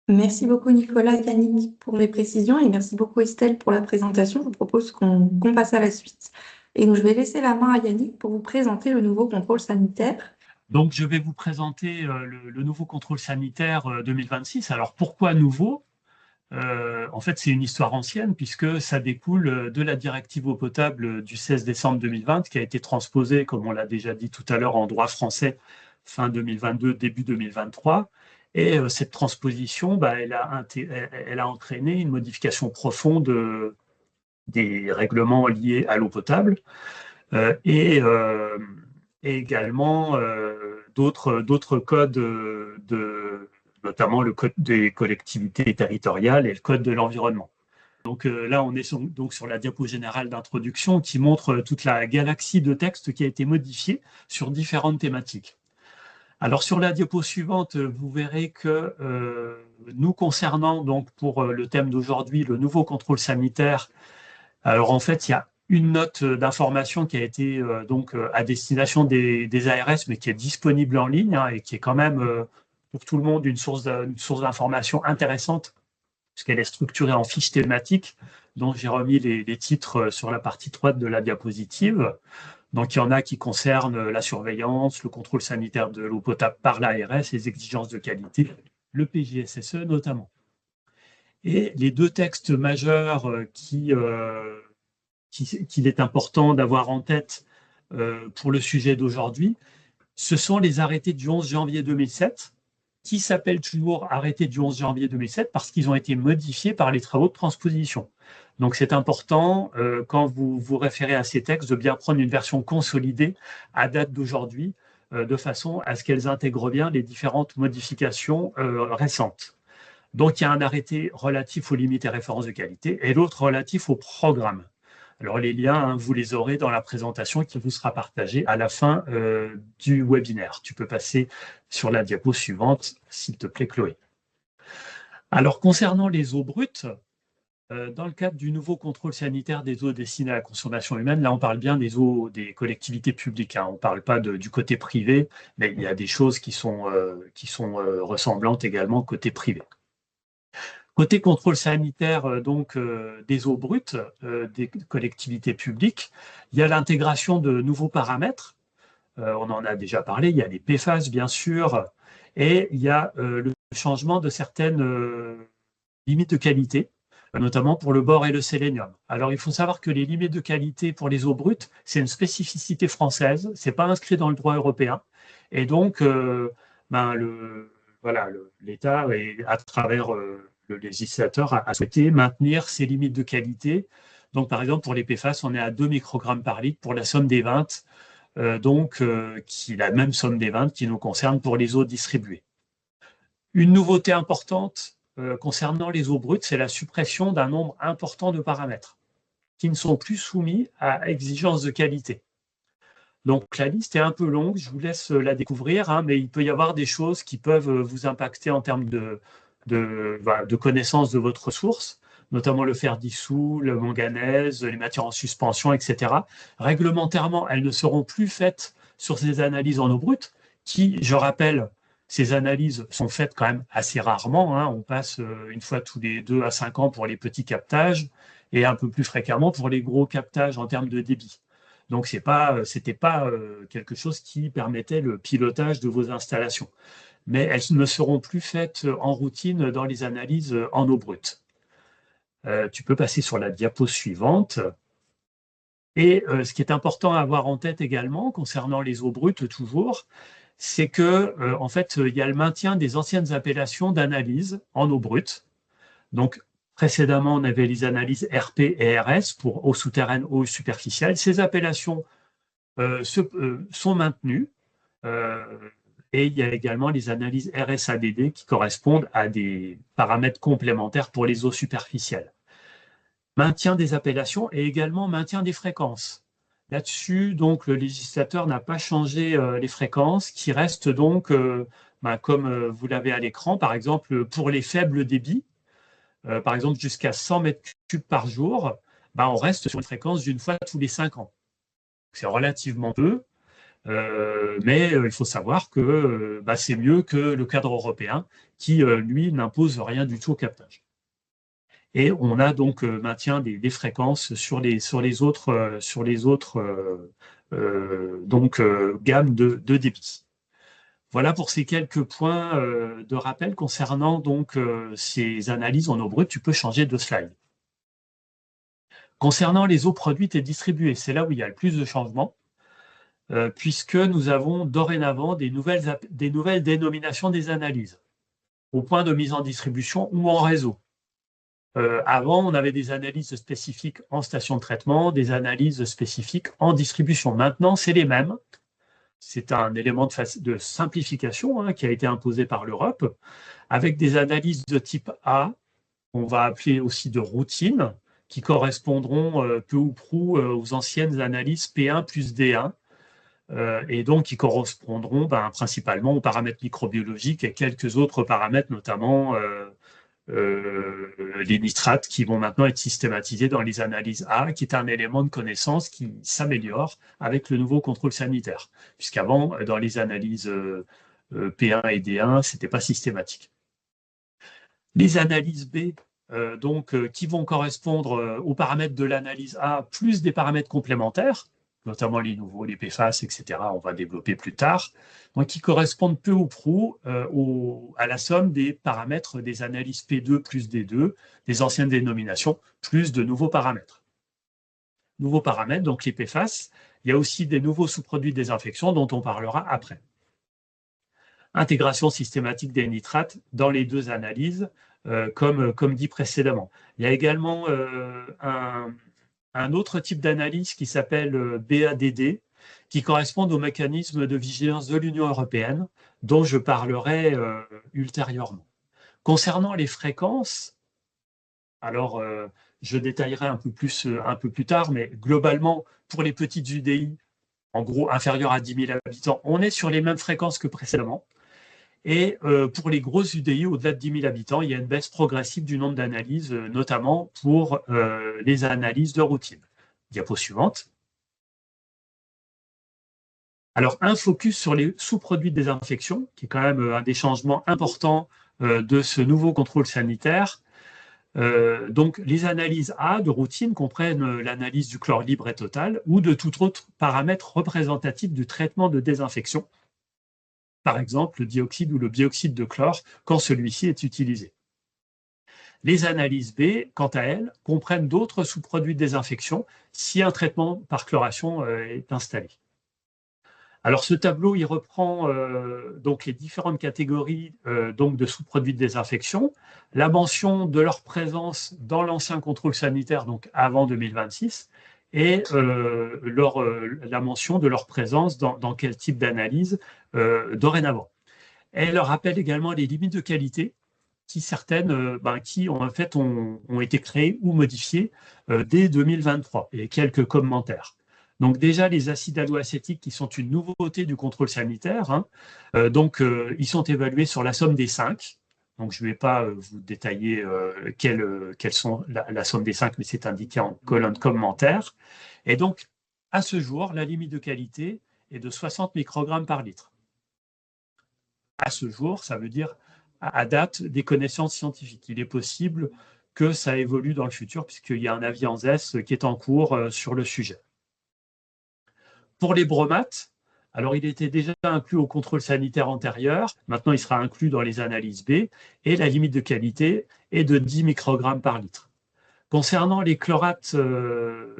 Merci beaucoup Nicolas et Yannick pour les précisions et merci beaucoup Estelle pour la présentation. Je vous propose qu'on passe à la suite. Et donc je vais laisser la main à Yannick pour vous présenter le nouveau contrôle sanitaire.
Donc je vais vous présenter le nouveau contrôle sanitaire 2026. Alors pourquoi nouveau ? En fait, c'est une histoire ancienne puisque ça découle de la directive eau potable du 16 décembre 2020 qui a été transposée, comme on l'a déjà dit tout à l'heure, en droit français fin 2022, début 2023. Et cette transposition, elle a entraîné une modification profonde des règlements liés à l'eau potable et également d'autres codes notamment le code des collectivités territoriales et le code de l'environnement. Donc là, on est sur la diapo générale d'introduction qui montre toute la galaxie de textes qui a été modifiée sur différentes thématiques. Alors sur la diapo suivante, vous verrez que nous concernant donc pour le thème d'aujourd'hui, le nouveau contrôle sanitaire, alors en fait, il y a une note d'information qui a été donc à destination des ARS, mais qui est disponible en ligne hein, et qui est quand même pour tout le monde une source d'information intéressante, puisqu'elle est structurée en fiches thématiques, dont j'ai remis les titres sur la partie droite de la diapositive. Donc, il y en a qui concernent la surveillance, le contrôle sanitaire de l'eau potable par l'ARS, les exigences de qualité, le PJSSE notamment. Et les deux textes majeurs qu'il est important d'avoir en tête pour le sujet d'aujourd'hui, ce sont les arrêtés du 11 janvier 2007, qui s'appellent toujours arrêtés du 11 janvier 2007 parce qu'ils ont été modifiés par les travaux de transposition. Donc c'est important, quand vous vous référez à ces textes, de bien prendre une version consolidée à date d'aujourd'hui, de façon à ce qu'elles intègrent bien les différentes modifications récentes. Donc il y a un arrêté relatif aux limites et références de qualité et l'autre relatif au programme. Alors les liens, hein, vous les aurez dans la présentation qui vous sera partagée à la fin du webinaire. Tu peux passer sur la diapo suivante, s'il te plaît, Chloé. Alors concernant les eaux brutes, dans le cadre du nouveau contrôle sanitaire des eaux destinées à la consommation humaine, là on parle bien des eaux des collectivités publiques, hein, on ne parle pas du côté privé, mais il y a des choses qui sont ressemblantes également côté privé. Côté contrôle sanitaire des eaux brutes des collectivités publiques, il y a l'intégration de nouveaux paramètres, on en a déjà parlé, il y a les PFAS bien sûr, et il y a le changement de certaines limites de qualité, notamment pour le bore et le sélénium. Alors, il faut savoir que les limites de qualité pour les eaux brutes, c'est une spécificité française, ce n'est pas inscrit dans le droit européen. Et donc, l'État, à travers le législateur, a souhaité maintenir ces limites de qualité. Donc, par exemple, pour les PFAS, on est à 2 microgrammes par litre pour la somme des 20, qui la même somme des 20 qui nous concerne pour les eaux distribuées. Une nouveauté importante, concernant les eaux brutes, c'est la suppression d'un nombre important de paramètres qui ne sont plus soumis à exigence de qualité. Donc la liste est un peu longue, je vous laisse la découvrir, hein, mais il peut y avoir des choses qui peuvent vous impacter en termes de connaissance de votre ressource, notamment le fer dissous, le manganèse, les matières en suspension, etc. Réglementairement, elles ne seront plus faites sur ces analyses en eau brute, qui, je rappelle, Ces analyses sont faites quand même assez rarement, hein. On passe une fois tous les 2 à 5 ans pour les petits captages et un peu plus fréquemment pour les gros captages en termes de débit. Donc, c'était pas quelque chose qui permettait le pilotage de vos installations. Mais elles ne seront plus faites en routine dans les analyses en eau brute. Tu peux passer sur la diapo suivante. Et ce qui est important à avoir en tête également, concernant les eaux brutes toujours, c'est que en fait, il y a le maintien des anciennes appellations d'analyse en eau brute. Donc, précédemment, on avait les analyses RP et RS pour eau souterraine, eau superficielle. Ces appellations sont maintenues. Et il y a également les analyses RS-ADD qui correspondent à des paramètres complémentaires pour les eaux superficielles. Maintien des appellations et également maintien des fréquences. Là-dessus, donc, le législateur n'a pas changé les fréquences, qui restent donc, comme vous l'avez à l'écran, par exemple, pour les faibles débits, par exemple jusqu'à 100 mètres cubes par jour, on reste sur une fréquence d'une fois tous les 5 ans. C'est relativement peu, mais il faut savoir que c'est mieux que le cadre européen qui, lui, n'impose rien du tout au captage. Et on a donc maintien des fréquences sur les autres gammes de débit. Voilà pour ces quelques points de rappel concernant donc ces analyses en eau brute. Tu peux changer de slide. Concernant les eaux produites et distribuées, c'est là où il y a le plus de changements, puisque nous avons dorénavant des nouvelles dénominations des analyses, au point de mise en distribution ou en réseau. Avant, on avait des analyses spécifiques en station de traitement, des analyses spécifiques en distribution. Maintenant, c'est les mêmes. C'est un élément de simplification qui a été imposé par l'Europe, avec des analyses de type A, on va appeler aussi de routine, qui correspondront peu ou prou aux anciennes analyses P1 plus D1, et donc qui correspondront principalement aux paramètres microbiologiques et quelques autres paramètres, notamment les nitrates qui vont maintenant être systématisés dans les analyses A, qui est un élément de connaissance qui s'améliore avec le nouveau contrôle sanitaire, puisqu'avant, dans les analyses P1 et D1, ce n'était pas systématique. Les analyses B, qui vont correspondre aux paramètres de l'analyse A, plus des paramètres complémentaires, notamment les nouveaux, les PFAS, etc., on va développer plus tard, donc qui correspondent peu ou prou à la somme des paramètres des analyses P2 plus D2, des anciennes dénominations, plus de nouveaux paramètres. Nouveaux paramètres, donc les PFAS, il y a aussi des nouveaux sous-produits de désinfection dont on parlera après. Intégration systématique des nitrates dans les deux analyses, comme dit précédemment. Il y a également un autre type d'analyse qui s'appelle BADD, qui correspond au mécanisme de vigilance de l'Union européenne, dont je parlerai ultérieurement. Concernant les fréquences, alors je détaillerai un peu plus tard, mais globalement, pour les petites UDI, en gros inférieures à 10 000 habitants, on est sur les mêmes fréquences que précédemment. Et pour les grosses UDI, au-delà de 10 000 habitants, il y a une baisse progressive du nombre d'analyses, notamment pour les analyses de routine. Diapo suivante. Alors, un focus sur les sous-produits de désinfection, qui est quand même un des changements importants de ce nouveau contrôle sanitaire. Donc, les analyses A de routine comprennent l'analyse du chlore libre et total ou de tout autre paramètre représentatif du traitement de désinfection. Par exemple, le dioxyde ou le bioxyde de chlore, quand celui-ci est utilisé. Les analyses B, quant à elles, comprennent d'autres sous-produits de désinfection si un traitement par chloration est installé. Alors, ce tableau, il reprend donc les différentes catégories de sous-produits de désinfection, la mention de leur présence dans l'ancien contrôle sanitaire, donc avant 2026, et la mention de leur présence dans quel type d'analyse dorénavant. Elle rappelle également les limites de qualité qui ont été créées ou modifiées dès 2023, et quelques commentaires. Donc déjà, les acides alloacétiques qui sont une nouveauté du contrôle sanitaire, ils sont évalués sur la somme des 5. Donc je ne vais pas vous détailler quelles sont la somme des 5, mais c'est indiqué en colonne commentaire. Et donc, à ce jour, la limite de qualité est de 60 microgrammes par litre. à ce jour, ça veut dire à date des connaissances scientifiques. Il est possible que ça évolue dans le futur, puisqu'il y a un avis en ZES qui est en cours sur le sujet. Pour les bromates, alors il était déjà inclus au contrôle sanitaire antérieur, maintenant il sera inclus dans les analyses B, et la limite de qualité est de 10 microgrammes par litre. Concernant les chlorates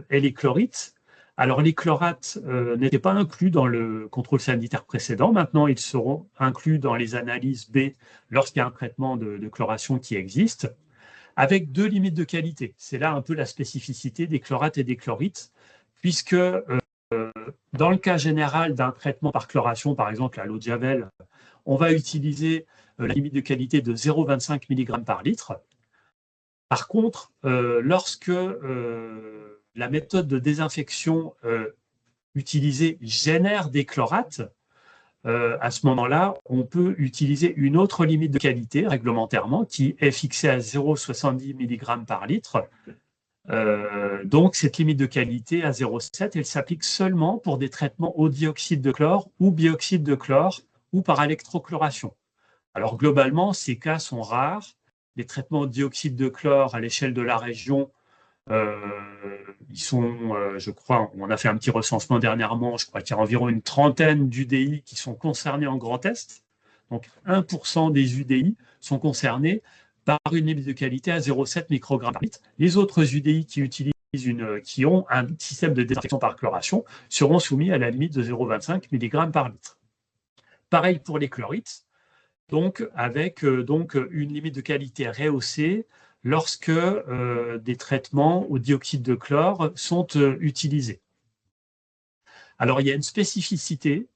et les chlorites, alors les chlorates n'étaient pas inclus dans le contrôle sanitaire précédent, maintenant ils seront inclus dans les analyses B lorsqu'il y a un traitement de chloration qui existe, avec deux limites de qualité. C'est là un peu la spécificité des chlorates et des chlorites, puisque dans le cas général d'un traitement par chloration, par exemple à l'eau de Javel, on va utiliser la limite de qualité de 0,25 mg par litre. Par contre, lorsque la méthode de désinfection utilisée génère des chlorates, à ce moment-là, on peut utiliser une autre limite de qualité réglementairement qui est fixée à 0,70 mg par litre. Donc, cette limite de qualité à 0,7, elle s'applique seulement pour des traitements au dioxyde de chlore ou bioxyde de chlore ou par électrochloration. Alors, globalement, ces cas sont rares. Les traitements au dioxyde de chlore à l'échelle de la région, ils sont, je crois, on a fait un petit recensement dernièrement, je crois qu'il y a environ une trentaine d'UDI qui sont concernés en Grand Est. Donc, 1% des UDI sont concernés par une limite de qualité à 0,7 microgrammes par litre. Les autres UDI qui ont un système de désinfection par chloration seront soumis à la limite de 0,25 mg par litre. Pareil pour les chlorites, donc avec une limite de qualité rehaussée lorsque des traitements au dioxyde de chlore sont utilisés. Alors, il y a une spécificité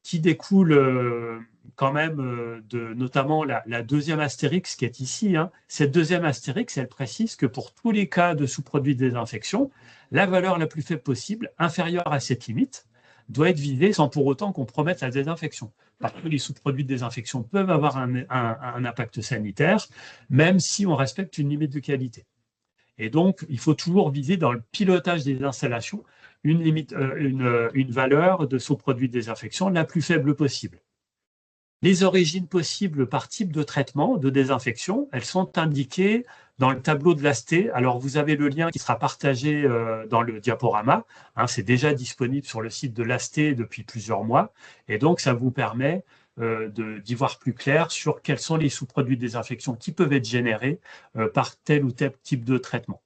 qui découle quand même de notamment la deuxième astérix qui est ici. Cette deuxième astérix, elle précise que pour tous les cas de sous-produits de désinfection, la valeur la plus faible possible, inférieure à cette limite, doit être visée sans pour autant qu'on promette la désinfection. Parce que les sous-produits de désinfection peuvent avoir un impact sanitaire, même si on respecte une limite de qualité. Et donc, il faut toujours viser dans le pilotage des installations une valeur de sous-produit de désinfection la plus faible possible. Les origines possibles par type de traitement de désinfection, elles sont indiquées dans le tableau de l'AST. Alors, vous avez le lien qui sera partagé dans le diaporama. C'est déjà disponible sur le site de l'AST depuis plusieurs mois. Et donc, ça vous permet d'y voir plus clair sur quels sont les sous-produits de désinfection qui peuvent être générés par tel ou tel type de traitement.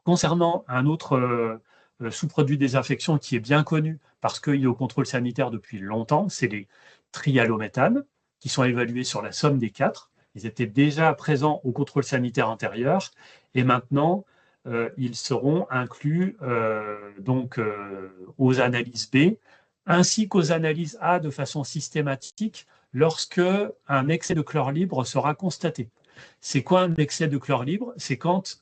Concernant un autre sous-produit de désinfection qui est bien connu parce qu'il est au contrôle sanitaire depuis longtemps, c'est les trialométhanes qui sont évalués sur la somme des 4. Ils étaient déjà présents au contrôle sanitaire antérieur et maintenant ils seront inclus aux analyses B ainsi qu'aux analyses A de façon systématique lorsque un excès de chlore libre sera constaté. C'est quoi un excès de chlore libre? C'est quand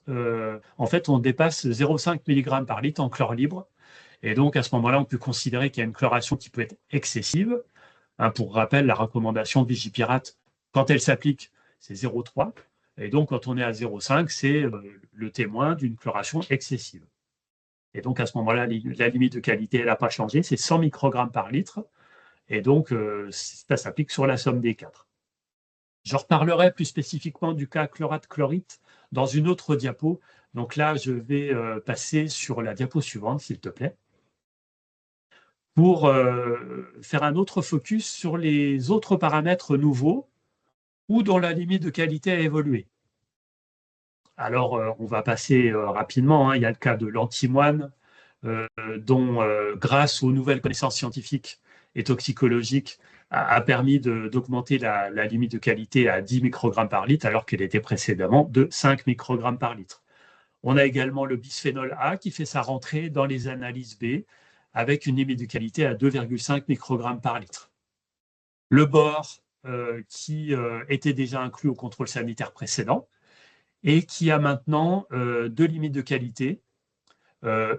en fait on dépasse 0,5 mg par litre en chlore libre. Et donc à ce moment-là, on peut considérer qu'il y a une chloration qui peut être excessive. Pour rappel, la recommandation de Vigipirate, quand elle s'applique, c'est 0,3. Et donc quand on est à 0,5, c'est le témoin d'une chloration excessive. Et donc à ce moment-là, la limite de qualité, elle n'a pas changé, c'est 100 microgrammes par litre. Et donc ça s'applique sur la somme des 4. Je reparlerai plus spécifiquement du cas chlorate-chlorite dans une autre diapo. Donc là, je vais passer sur la diapo suivante, s'il te plaît, pour faire un autre focus sur les autres paramètres nouveaux ou dont la limite de qualité a évolué. Alors, on va passer rapidement. Il y a le cas de l'antimoine, dont, grâce aux nouvelles connaissances scientifiques et toxicologiques, a permis d'augmenter la limite de qualité à 10 microgrammes par litre, alors qu'elle était précédemment de 5 microgrammes par litre. On a également le bisphénol A qui fait sa rentrée dans les analyses B, avec une limite de qualité à 2,5 microgrammes par litre. Le bore, qui était déjà inclus au contrôle sanitaire précédent, et qui a maintenant deux limites de qualité,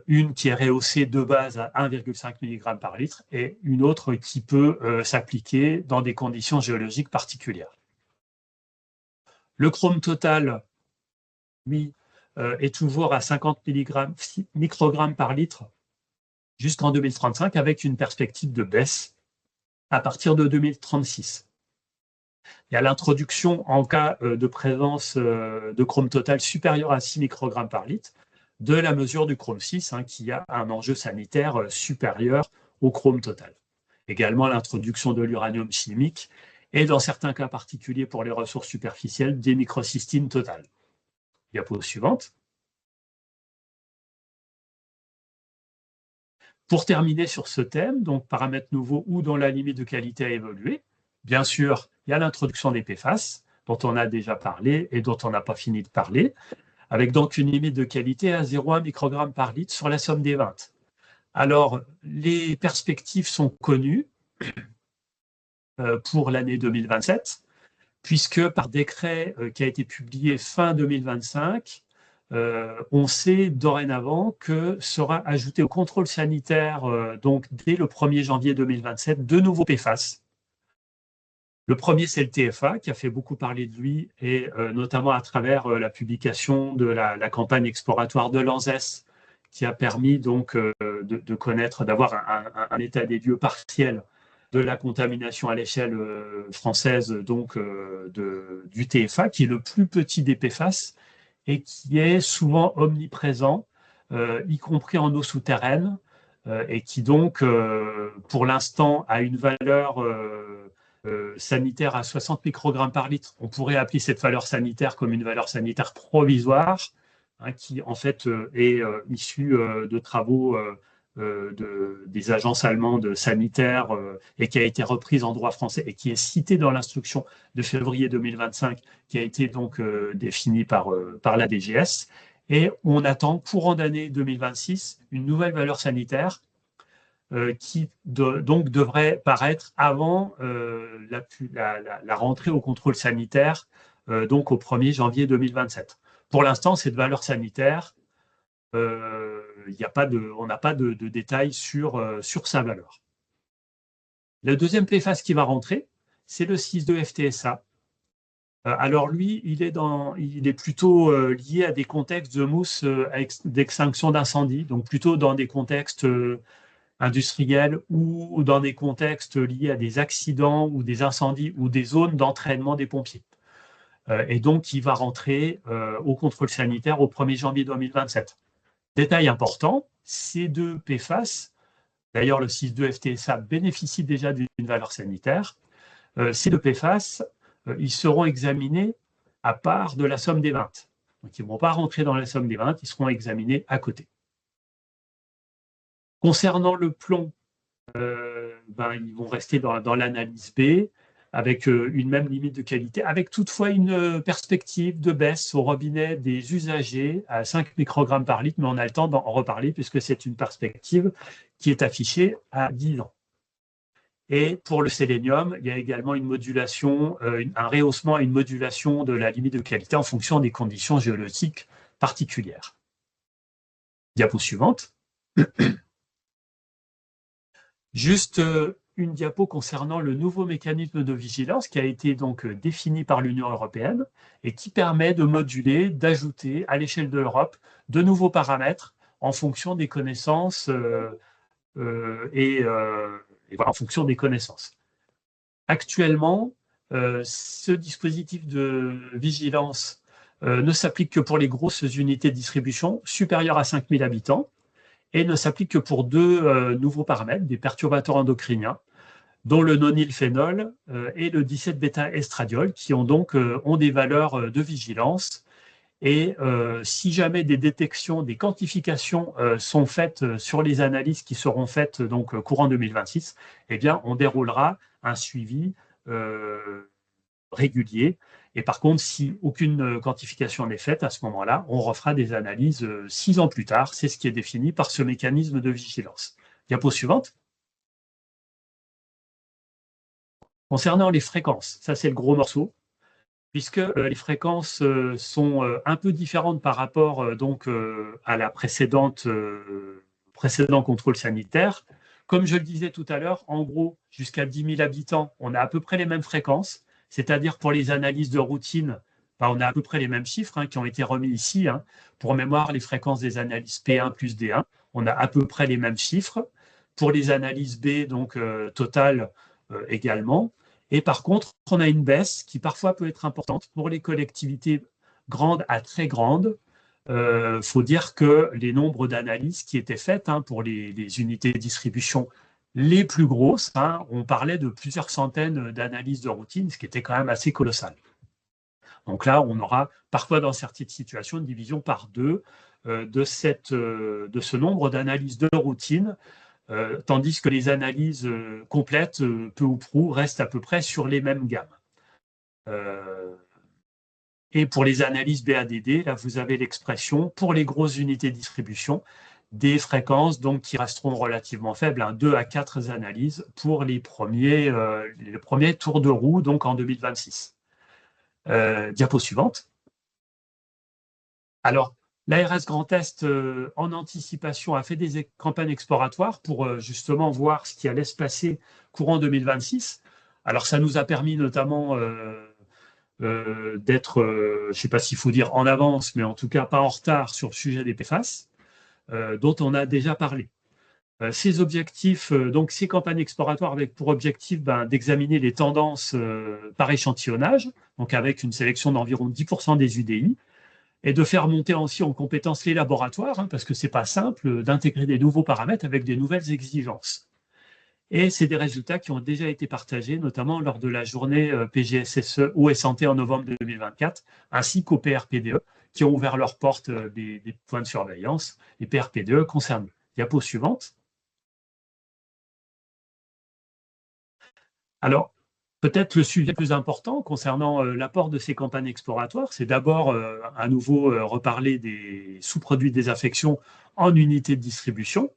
une qui est rehaussée de base à 1,5 mg par litre et une autre qui peut s'appliquer dans des conditions géologiques particulières. Le chrome total, lui, est toujours à 50 microgrammes par litre jusqu'en 2035 avec une perspective de baisse à partir de 2036. Il y a l'introduction en cas de présence de chrome total supérieur à 6 microgrammes par litre de la mesure du chrome 6 qui a un enjeu sanitaire supérieur au chrome total. Également l'introduction de l'uranium chimique et dans certains cas particuliers pour les ressources superficielles des microcystines totales. Diapo suivante. Pour terminer sur ce thème, donc paramètres nouveaux ou dont la limite de qualité a évolué, bien sûr, il y a l'introduction des PFAS, dont on a déjà parlé et dont on n'a pas fini de parler, avec donc une limite de qualité à 0,1 microgramme par litre sur la somme des 20. Alors, les perspectives sont connues pour l'année 2027, puisque par décret qui a été publié fin 2025, on sait dorénavant que sera ajouté au contrôle sanitaire, donc dès le 1er janvier 2027, deux nouveaux PFAS. Le premier, c'est le TFA, qui a fait beaucoup parler de lui, et notamment à travers la publication de la campagne exploratoire de l'ANSES, qui a permis donc de connaître, d'avoir un état des lieux partiel de la contamination à l'échelle française donc, du TFA, qui est le plus petit des PFAS et qui est souvent omniprésent, y compris en eau souterraine, et qui donc, pour l'instant, a une valeur sanitaire à 60 microgrammes par litre. On pourrait appeler cette valeur sanitaire comme une valeur sanitaire provisoire, qui en fait est issue de travaux des agences allemandes sanitaires et qui a été reprise en droit français et qui est citée dans l'instruction de février 2025 qui a été donc définie par la DGS. Et on attend courant d'année 2026 une nouvelle valeur sanitaire qui donc devrait paraître avant la rentrée au contrôle sanitaire, donc au 1er janvier 2027. Pour l'instant, cette valeur sanitaire, on n'a pas de détails sur sa valeur. Le deuxième PFAS qui va rentrer, c'est le 6,2 FTSA. Alors lui, il est plutôt lié à des contextes de mousse d'extinction d'incendie, donc plutôt dans des contextes industriels ou dans des contextes liés à des accidents ou des incendies ou des zones d'entraînement des pompiers. Et donc, il va rentrer au contrôle sanitaire au 1er janvier 2027. Détail important, ces deux PFAS, d'ailleurs le 6,2 FTSA bénéficie déjà d'une valeur sanitaire, ces deux PFAS, ils seront examinés à part de la somme des 20. Donc, ils ne vont pas rentrer dans la somme des 20, ils seront examinés à côté. Concernant le plomb, ils vont rester dans l'analyse B avec une même limite de qualité, avec toutefois une perspective de baisse au robinet des usagers à 5 microgrammes par litre, mais on a le temps d'en reparler puisque c'est une perspective qui est affichée à 10 ans. Et pour le sélénium, il y a également une modulation, un rehaussement et une modulation de la limite de qualité en fonction des conditions géologiques particulières. Diapo suivante. Juste une diapo concernant le nouveau mécanisme de vigilance qui a été donc défini par l'Union européenne et qui permet de moduler, d'ajouter à l'échelle de l'Europe de nouveaux paramètres en fonction des connaissances en fonction des connaissances. Actuellement, ce dispositif de vigilance ne s'applique que pour les grosses unités de distribution supérieures à 5000 habitants et ne s'applique que pour deux nouveaux paramètres, des perturbateurs endocriniens, dont le nonylphénol et le 17-bêta-estradiol, qui ont donc ont des valeurs de vigilance. Et si jamais des détections, des quantifications sont faites sur les analyses qui seront faites donc courant 2026, eh bien, on déroulera un suivi régulier. Et par contre, si aucune quantification n'est faite, à ce moment-là, on refera des analyses 6 ans plus tard. C'est ce qui est défini par ce mécanisme de vigilance. Diapo suivante. Concernant les fréquences, ça c'est le gros morceau, puisque les fréquences sont un peu différentes par rapport donc, à la précédent contrôle sanitaire. Comme je le disais tout à l'heure, en gros, jusqu'à 10 000 habitants, on a à peu près les mêmes fréquences. C'est-à-dire pour les analyses de routine, on a à peu près les mêmes chiffres qui ont été remis ici. Pour mémoire, les fréquences des analyses P1 plus D1, on a à peu près les mêmes chiffres. Pour les analyses B, donc totales, également. Et par contre, on a une baisse qui parfois peut être importante pour les collectivités grandes à très grandes. Faut dire que les nombres d'analyses qui étaient faites pour les unités de distribution les plus grosses, on parlait de plusieurs centaines d'analyses de routine, ce qui était quand même assez colossal. Donc là, on aura parfois dans certaines situations une division par deux de ce nombre d'analyses de routine, tandis que les analyses complètes, peu ou prou, restent à peu près sur les mêmes gammes. Et pour les analyses BADD, là, vous avez l'expression pour les grosses unités de distribution, des fréquences donc, qui resteront relativement faibles, 2 à 4 analyses pour les premiers tours de roue donc en 2026. Diapo suivante. Alors, l'ARS Grand Est, en anticipation, a fait des campagnes exploratoires pour justement voir ce qui allait se passer courant 2026. Alors, ça nous a permis notamment d'être, je ne sais pas s'il faut dire en avance, mais en tout cas pas en retard sur le sujet des PFAS, dont on a déjà parlé. Ces objectifs, donc ces campagnes exploratoires avec pour objectif d'examiner les tendances par échantillonnage, donc avec une sélection d'environ 10% des UDI, et de faire monter aussi en compétence les laboratoires, parce que ce n'est pas simple d'intégrer des nouveaux paramètres avec des nouvelles exigences. Et c'est des résultats qui ont déjà été partagés, notamment lors de la journée PGSSE Eau et Santé en novembre 2024, ainsi qu'au PRPDE, qui ont ouvert leurs portes des points de surveillance, les PRPDE concernés. Diapo suivante. Alors, peut-être le sujet le plus important concernant l'apport de ces campagnes exploratoires, c'est d'abord à nouveau reparler des sous-produits de désinfection en unité de distribution.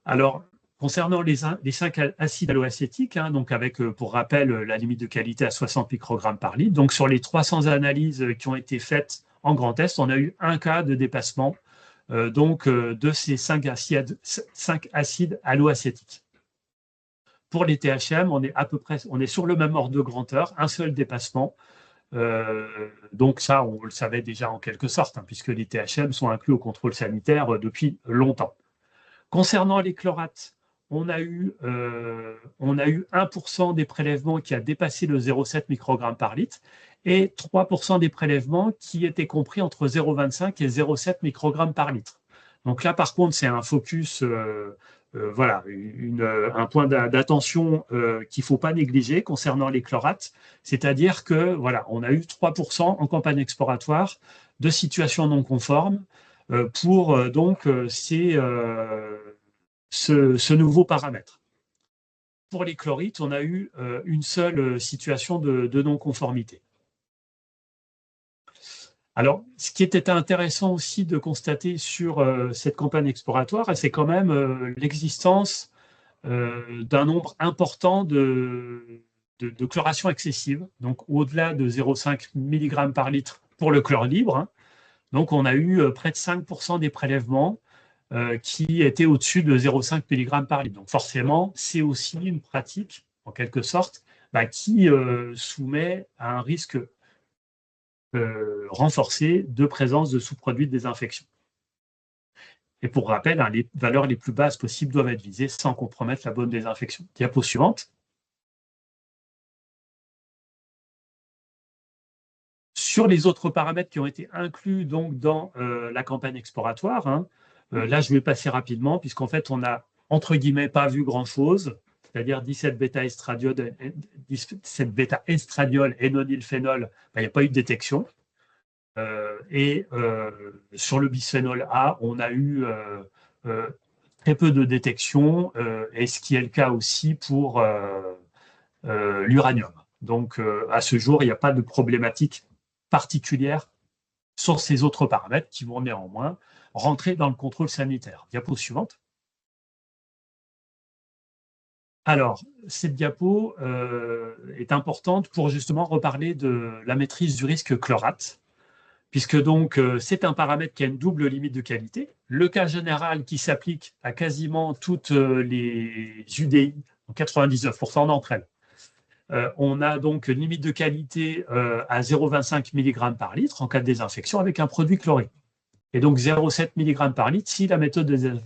Alors, concernant les 5 acides alloacétiques, donc avec, pour rappel, la limite de qualité à 60 microgrammes par litre, donc sur les 300 analyses qui ont été faites en Grand Est, on a eu un cas de dépassement de ces 5 acides alloacétiques. Pour les THM, on est sur le même ordre de grandeur, un seul dépassement. Donc ça, on le savait déjà en quelque sorte, puisque les THM sont inclus au contrôle sanitaire depuis longtemps. Concernant les chlorates, on a eu 1% des prélèvements qui a dépassé le 0,7 microgrammes par litre et 3% des prélèvements qui étaient compris entre 0,25 et 0,7 microgrammes par litre. Donc là, par contre, c'est un focus, voilà, un point d'attention qu'il ne faut pas négliger concernant les chlorates, c'est-à-dire que voilà, on a eu 3% en campagne exploratoire de situations non conformes pour ce nouveau paramètre. Pour les chlorites, on a eu une seule situation de non-conformité. Alors, ce qui était intéressant aussi de constater sur cette campagne exploratoire, c'est quand même l'existence d'un nombre important de chloration excessive, donc au-delà de 0,5 mg par litre pour le chlore libre. Donc, on a eu près de 5% des prélèvements qui étaient au-dessus de 0,5 mg par litre. Donc, forcément, c'est aussi une pratique, en quelque sorte, qui soumet à un risque renforcé de présence de sous-produits de désinfection. Et pour rappel, les valeurs les plus basses possibles doivent être visées sans compromettre la bonne désinfection. Diapo suivante. Sur les autres paramètres qui ont été inclus donc, dans la campagne exploratoire, là je vais passer rapidement puisqu'en fait on n'a entre guillemets pas vu grand-chose, c'est-à-dire 17 bêta-estradiol et nonylphénol, il n'y a pas eu de détection. Sur le bisphénol A, on a eu très peu de détection, et ce qui est le cas aussi pour l'uranium. Donc, à ce jour, il n'y a pas de problématique particulière sur ces autres paramètres qui vont néanmoins rentrer dans le contrôle sanitaire. Diapo suivante. Alors, cette diapo est importante pour justement reparler de la maîtrise du risque chlorate, puisque donc c'est un paramètre qui a une double limite de qualité. Le cas général qui s'applique à quasiment toutes les UDI, 99% d'entre elles. On a donc une limite de qualité à 0,25 mg par litre en cas de désinfection avec un produit chloré. Et donc 0,7 mg par litre si la méthode de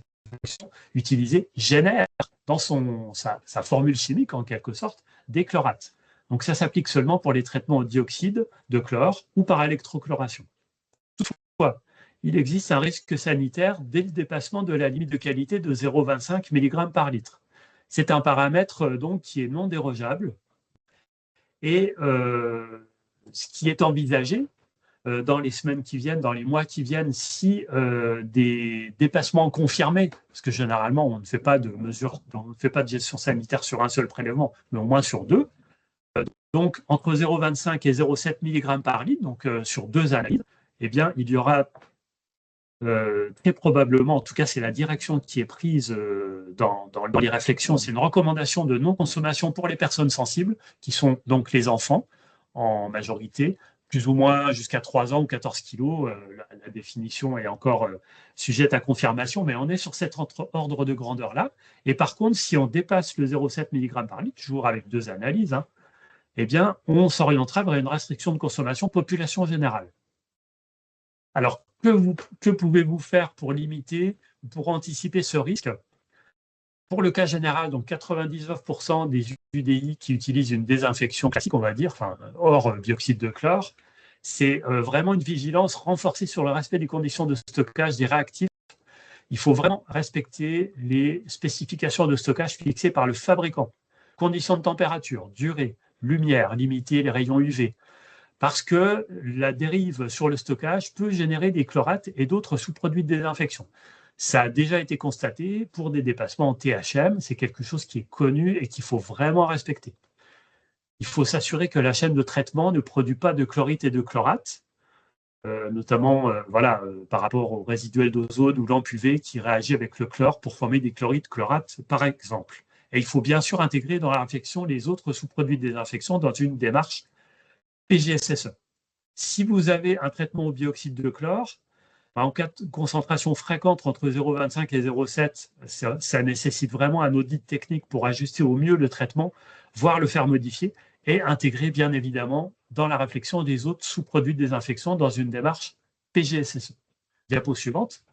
utilisé génère dans sa formule chimique, en quelque sorte, des chlorates. Donc ça s'applique seulement pour les traitements au dioxyde de chlore ou par électrochloration. Toutefois, il existe un risque sanitaire dès le dépassement de la limite de qualité de 0,25 mg par litre. C'est un paramètre donc qui est non dérogeable. Et ce qui est envisagé dans les semaines qui viennent, dans les mois qui viennent, si des dépassements confirmés, parce que généralement on ne fait pas de mesure, on ne fait pas de gestion sanitaire sur un seul prélèvement, mais au moins sur deux, donc entre 0,25 et 0,7 mg par litre, donc sur 2 analyses, eh bien il y aura très probablement, en tout cas c'est la direction qui est prise dans les réflexions, c'est une recommandation de non-consommation pour les personnes sensibles, qui sont donc les enfants en majorité, plus ou moins jusqu'à 3 ans ou 14 kilos. La définition est encore sujette à confirmation, mais on est sur cet ordre de grandeur-là. Et par contre, si on dépasse le 0,7 mg par litre, toujours avec 2 analyses, hein, eh bien, on s'orientera vers une restriction de consommation population générale. Alors, que pouvez-vous faire pour limiter, pour anticiper ce risque? Pour le cas général, donc 99% des UDI qui utilisent une désinfection classique, on va dire, enfin, hors dioxyde de chlore, c'est vraiment une vigilance renforcée sur le respect des conditions de stockage des réactifs. Il faut vraiment respecter les spécifications de stockage fixées par le fabricant. Conditions de température, durée, lumière, limiter les rayons UV. Parce que la dérive sur le stockage peut générer des chlorates et d'autres sous-produits de désinfection. Ça a déjà été constaté pour des dépassements en THM, c'est quelque chose qui est connu et qu'il faut vraiment respecter. Il faut s'assurer que la chaîne de traitement ne produit pas de chlorite et de chlorate, notamment par rapport au résiduel d'ozone ou lampe UV qui réagit avec le chlore pour former des chlorites, chlorates, par exemple. Et il faut bien sûr intégrer dans la réflexion les autres sous-produits de désinfection dans une démarche PGSSE. Si vous avez un traitement au bioxyde de chlore, en cas de concentration fréquente entre 0,25 et 0,7, ça nécessite vraiment un audit technique pour ajuster au mieux le traitement, voire le faire modifier et intégrer bien évidemment dans la réflexion des autres sous-produits de désinfection dans une démarche PGSSE. Diapo suivante.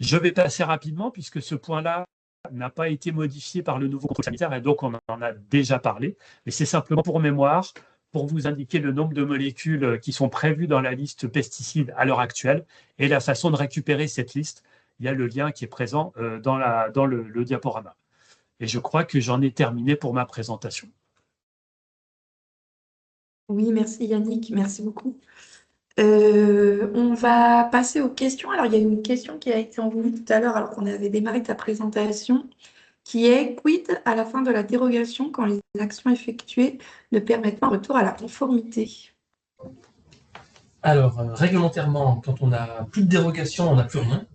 Je vais passer rapidement puisque ce point-là n'a pas été modifié par le nouveau contrôle sanitaire et donc on en a déjà parlé, mais c'est simplement pour mémoire, pour vous indiquer le nombre de molécules qui sont prévues dans la liste pesticides à l'heure actuelle et la façon de récupérer cette liste. Il y a le lien qui est présent dans le diaporama. Et je crois que j'en ai terminé pour ma présentation.
Oui, merci Yannick, merci beaucoup. On va passer aux questions. Alors, il y a une question qui a été envoyée tout à l'heure alors qu'on avait démarré ta présentation, qui est quid à la fin de la dérogation quand les actions effectuées ne permettent pas un retour à la conformité?
Alors, réglementairement, quand on n'a plus de dérogation, on n'a plus rien.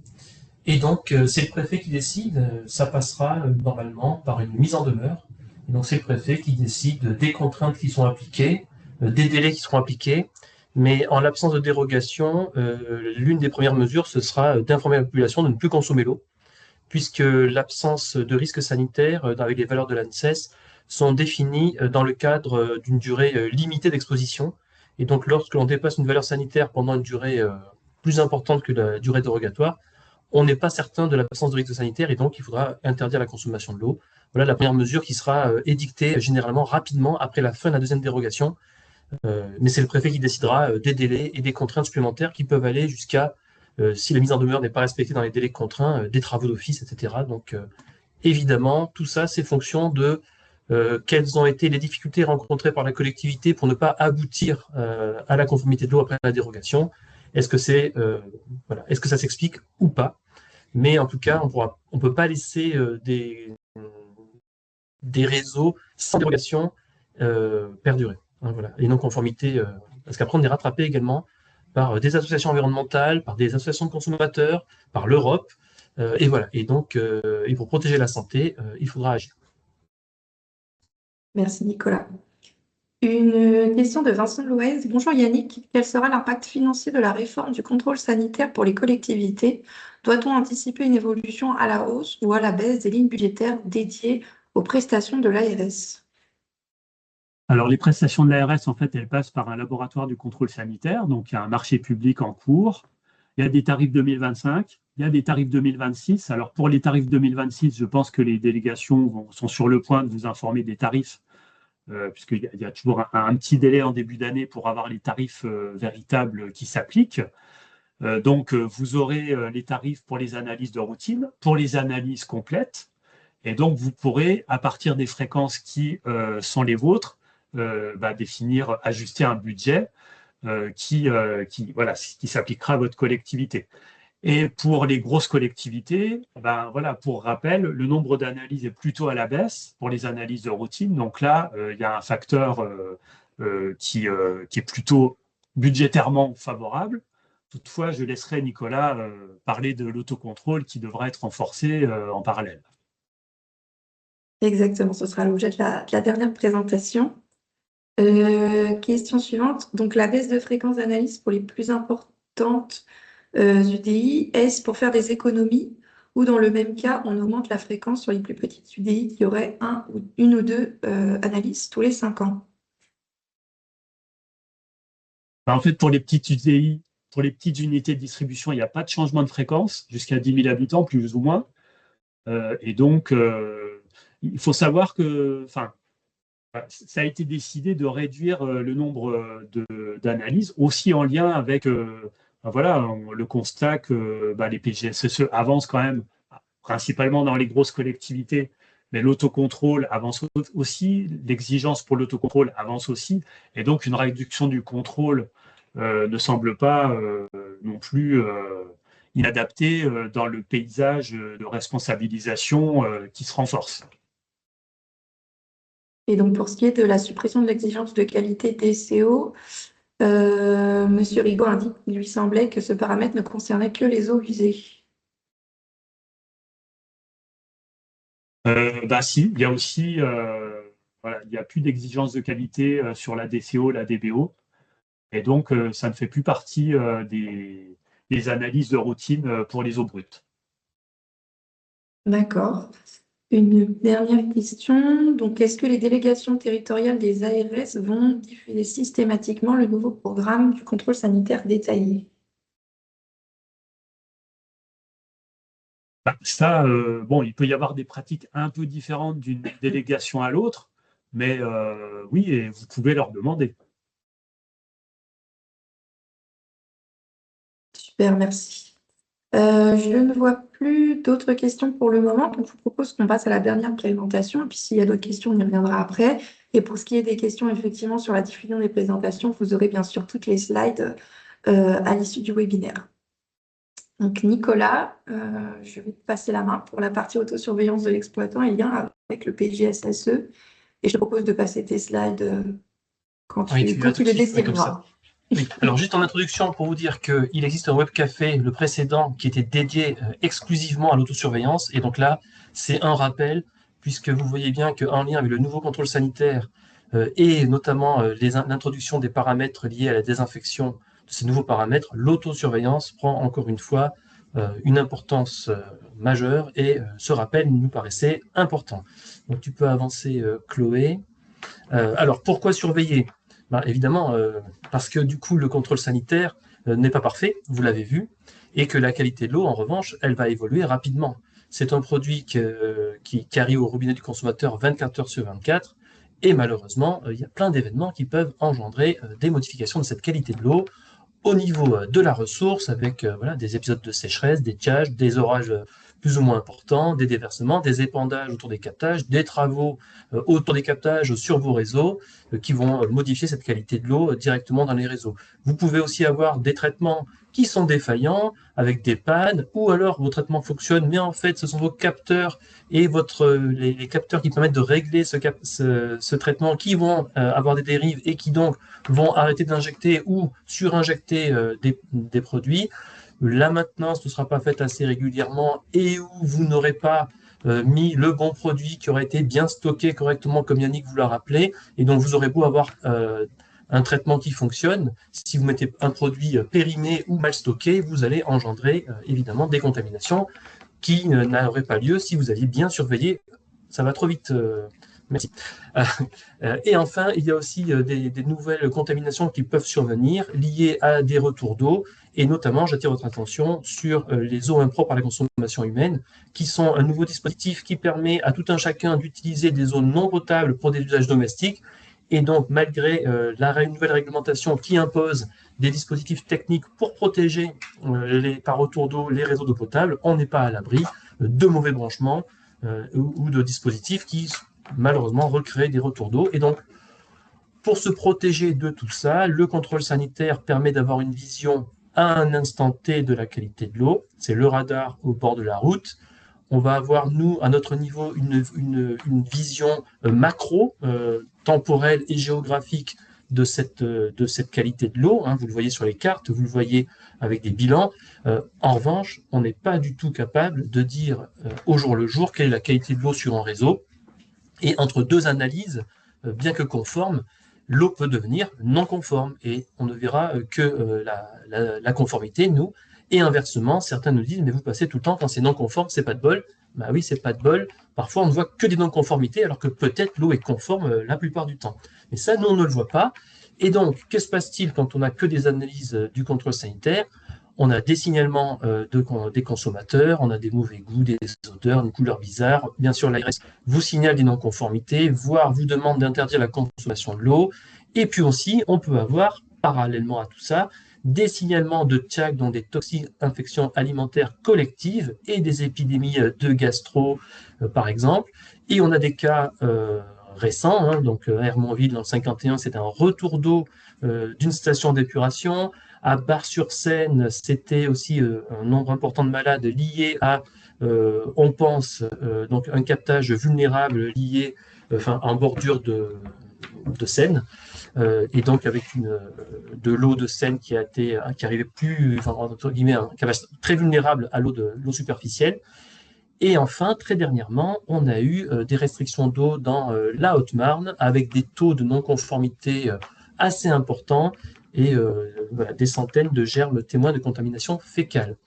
Et donc, c'est le préfet qui décide. Ça passera normalement par une mise en demeure. Et donc, c'est le préfet qui décide des contraintes qui sont appliquées, des délais qui seront appliqués. Mais en l'absence de dérogation, l'une des premières mesures, ce sera d'informer la population de ne plus consommer l'eau, puisque l'absence de risque sanitaire avec les valeurs de l'ANSES sont définies dans le cadre d'une durée limitée d'exposition. Et donc, lorsque l'on dépasse une valeur sanitaire pendant une durée plus importante que la durée dérogatoire, on n'est pas certain de l'absence de risque sanitaire et donc il faudra interdire la consommation de l'eau. Voilà la première mesure qui sera édictée généralement rapidement après la fin de la deuxième dérogation. Mais c'est le préfet qui décidera des délais et des contraintes supplémentaires qui peuvent aller jusqu'à, si la mise en demeure n'est pas respectée dans les délais contraints, des travaux d'office, etc. Donc évidemment, tout ça, c'est fonction de quelles ont été les difficultés rencontrées par la collectivité pour ne pas aboutir à la conformité de l'eau après la dérogation. Est-ce que est-ce que ça s'explique ou pas? Mais en tout cas, on peut pas laisser des réseaux sans dérogation perdurer. Hein, voilà. Et non-conformité, parce qu'après, on est rattrapé également par des associations environnementales, par des associations de consommateurs, par l'Europe. Et voilà. Et donc, et pour protéger la santé, il faudra agir.
Merci Nicolas. Une question de Vincent Louez. Bonjour Yannick, quel sera l'impact financier de la réforme du contrôle sanitaire pour les collectivités? Doit-on anticiper une évolution à la hausse ou à la baisse des lignes budgétaires dédiées aux prestations de l'ARS?
Alors, les prestations de l'ARS, en fait, elles passent par un laboratoire du contrôle sanitaire, donc il y a un marché public en cours. Il y a des tarifs 2025, il y a des tarifs 2026. Alors pour les tarifs 2026, je pense que les délégations sont sur le point de vous informer des tarifs, puisqu'il y a toujours un petit délai en début d'année pour avoir les tarifs véritables qui s'appliquent. Donc vous aurez les tarifs pour les analyses de routine, pour les analyses complètes, et donc vous pourrez, à partir des fréquences qui sont les vôtres, définir, ajuster un budget qui s'appliquera à votre collectivité. Et pour les grosses collectivités, pour rappel, le nombre d'analyses est plutôt à la baisse pour les analyses de routine. Donc là, il y a un facteur qui est plutôt budgétairement favorable. Toutefois, je laisserai Nicolas parler de l'autocontrôle qui devra être renforcé en parallèle.
Exactement, ce sera l'objet de la dernière présentation. Question suivante. Donc, la baisse de fréquence d'analyse pour les plus importantes UDI, est-ce pour faire des économies ou dans le même cas, on augmente la fréquence sur les plus petites UDI qui auraient une ou deux analyses tous les 5 ans?
En fait, pour les petites UDI, pour les petites unités de distribution, il n'y a pas de changement de fréquence jusqu'à 10 000 habitants, plus ou moins. Et donc, il faut savoir que ça a été décidé de réduire le nombre d'analyses, aussi en lien avec le constat que les PGSSE avancent quand même, principalement dans les grosses collectivités, mais l'autocontrôle avance aussi, l'exigence pour l'autocontrôle avance aussi, et donc une réduction du contrôle ne semble pas non plus inadaptée dans le paysage de responsabilisation qui se renforce.
Et donc, pour ce qui est de la suppression de l'exigence de qualité DCO, M. Rigaud indique qu'il lui semblait que ce paramètre ne concernait que les eaux usées.
Si, il y a aussi, il n'y a plus d'exigence de qualité sur la DCO, la DBO, et donc ça ne fait plus partie des analyses de routine pour les eaux brutes.
D'accord. Une dernière question. Donc, est-ce que les délégations territoriales des ARS vont diffuser systématiquement le nouveau programme du contrôle sanitaire détaillé?
Il peut y avoir des pratiques un peu différentes d'une délégation à l'autre, mais oui, et vous pouvez leur demander.
Super, merci. Je ne vois plus d'autres questions pour le moment, donc je vous propose qu'on passe à la dernière présentation, et puis s'il y a d'autres questions, on y reviendra après. Et pour ce qui est des questions, effectivement, sur la diffusion des présentations, vous aurez bien sûr toutes les slides à l'issue du webinaire. Donc Nicolas, je vais te passer la main pour la partie autosurveillance de l'exploitant et lien avec le PGSSE, et je te propose de passer tes slides quand tu le désireras.
Oui. Alors, juste en introduction, pour vous dire qu'il existe un webcafé, le précédent, qui était dédié exclusivement à l'autosurveillance. Et donc là, c'est un rappel, puisque vous voyez bien qu'en lien avec le nouveau contrôle sanitaire et notamment l'introduction des paramètres liés à la désinfection de ces nouveaux paramètres, l'autosurveillance prend encore une fois une importance majeure et ce rappel nous paraissait important. Donc, tu peux avancer, Chloé. Alors, pourquoi surveiller ? Évidemment, parce que du coup, le contrôle sanitaire n'est pas parfait, vous l'avez vu, et que la qualité de l'eau, en revanche, elle va évoluer rapidement. C'est un produit qui arrive au robinet du consommateur 24 heures sur 24, et malheureusement, il y a plein d'événements qui peuvent engendrer des modifications de cette qualité de l'eau au niveau de la ressource, avec des épisodes de sécheresse, d'étiage, des orages plus ou moins importants, des déversements, des épandages autour des captages, des travaux autour des captages sur vos réseaux qui vont modifier cette qualité de l'eau directement dans les réseaux. Vous pouvez aussi avoir des traitements qui sont défaillants avec des pannes, ou alors vos traitements fonctionnent, mais en fait ce sont vos capteurs et les capteurs qui permettent de régler ce traitement qui vont avoir des dérives et qui donc vont arrêter d'injecter ou surinjecter des produits. La maintenance ne sera pas faite assez régulièrement et où vous n'aurez pas mis le bon produit qui aurait été bien stocké correctement, comme Yannick vous l'a rappelé, et donc vous aurez beau avoir un traitement qui fonctionne, si vous mettez un produit périmé ou mal stocké, vous allez engendrer évidemment des contaminations qui n'auraient pas lieu si vous aviez bien surveillé. Ça va trop vite, Merci. Et enfin, il y a aussi des nouvelles contaminations qui peuvent survenir liées à des retours d'eau, et notamment, j'attire votre attention sur les eaux impropres à la consommation humaine, qui sont un nouveau dispositif qui permet à tout un chacun d'utiliser des eaux non potables pour des usages domestiques. Et donc, malgré la nouvelle réglementation qui impose des dispositifs techniques pour protéger par retour d'eau les réseaux d'eau potable, on n'est pas à l'abri de mauvais branchements ou de dispositifs qui malheureusement recréent des retours d'eau. Et donc, pour se protéger de tout ça, le contrôle sanitaire permet d'avoir une vision à un instant T de la qualité de l'eau. C'est le radar au bord de la route. On va avoir, nous, à notre niveau, une vision macro, temporelle et géographique de cette qualité de l'eau. Vous le voyez sur les cartes, vous le voyez avec des bilans. En revanche, on n'est pas du tout capable de dire au jour le jour quelle est la qualité de l'eau sur un réseau. Et entre deux analyses, bien que conformes, l'eau peut devenir non conforme et on ne verra que la conformité, nous. Et inversement, certains nous disent, mais vous passez tout le temps, quand c'est non conforme, c'est pas de bol. Bah oui, c'est pas de bol. Parfois, on ne voit que des non-conformités, alors que peut-être l'eau est conforme la plupart du temps. Mais ça, nous, on ne le voit pas. Et donc, que se passe-t-il quand on n'a que des analyses du contrôle sanitaire? On a des signalements des consommateurs, on a des mauvais goûts, des odeurs, une couleur bizarre. Bien sûr, l'ARS vous signale des non-conformités, voire vous demande d'interdire la consommation de l'eau. Et puis aussi, on peut avoir, parallèlement à tout ça, des signalements de TIAC, dont des toxi-infections alimentaires collectives et des épidémies de gastro, par exemple. Et on a des cas récents, donc à Hermonville, dans le 51, c'est un retour d'eau d'une station d'épuration. À Bar-sur-Seine, c'était aussi un nombre important de malades liés à, on pense, donc un captage vulnérable lié, en bordure de Seine, et donc avec de l'eau de Seine qui arrivait plus, entre guillemets, un captage très vulnérable à l'eau superficielle. Et enfin, très dernièrement, on a eu des restrictions d'eau dans la Haute-Marne avec des taux de non-conformité assez importants et des centaines de germes témoins de contamination fécale.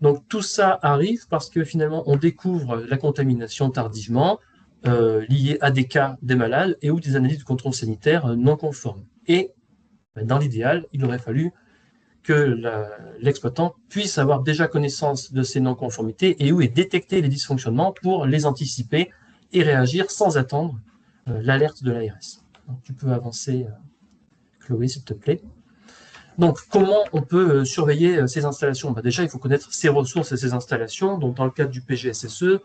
Donc tout ça arrive parce que finalement on découvre la contamination tardivement liée à des cas des malades et ou des analyses de contrôle sanitaire non conformes. Et dans l'idéal, il aurait fallu que l'exploitant puisse avoir déjà connaissance de ces non-conformités et où est détecter les dysfonctionnements pour les anticiper et réagir sans attendre l'alerte de l'ARS. Tu peux avancer, Chloé, s'il te plaît. Donc, comment on peut surveiller ces installations? Déjà, il faut connaître ses ressources et ses installations. Donc, dans le cadre du PGSSE,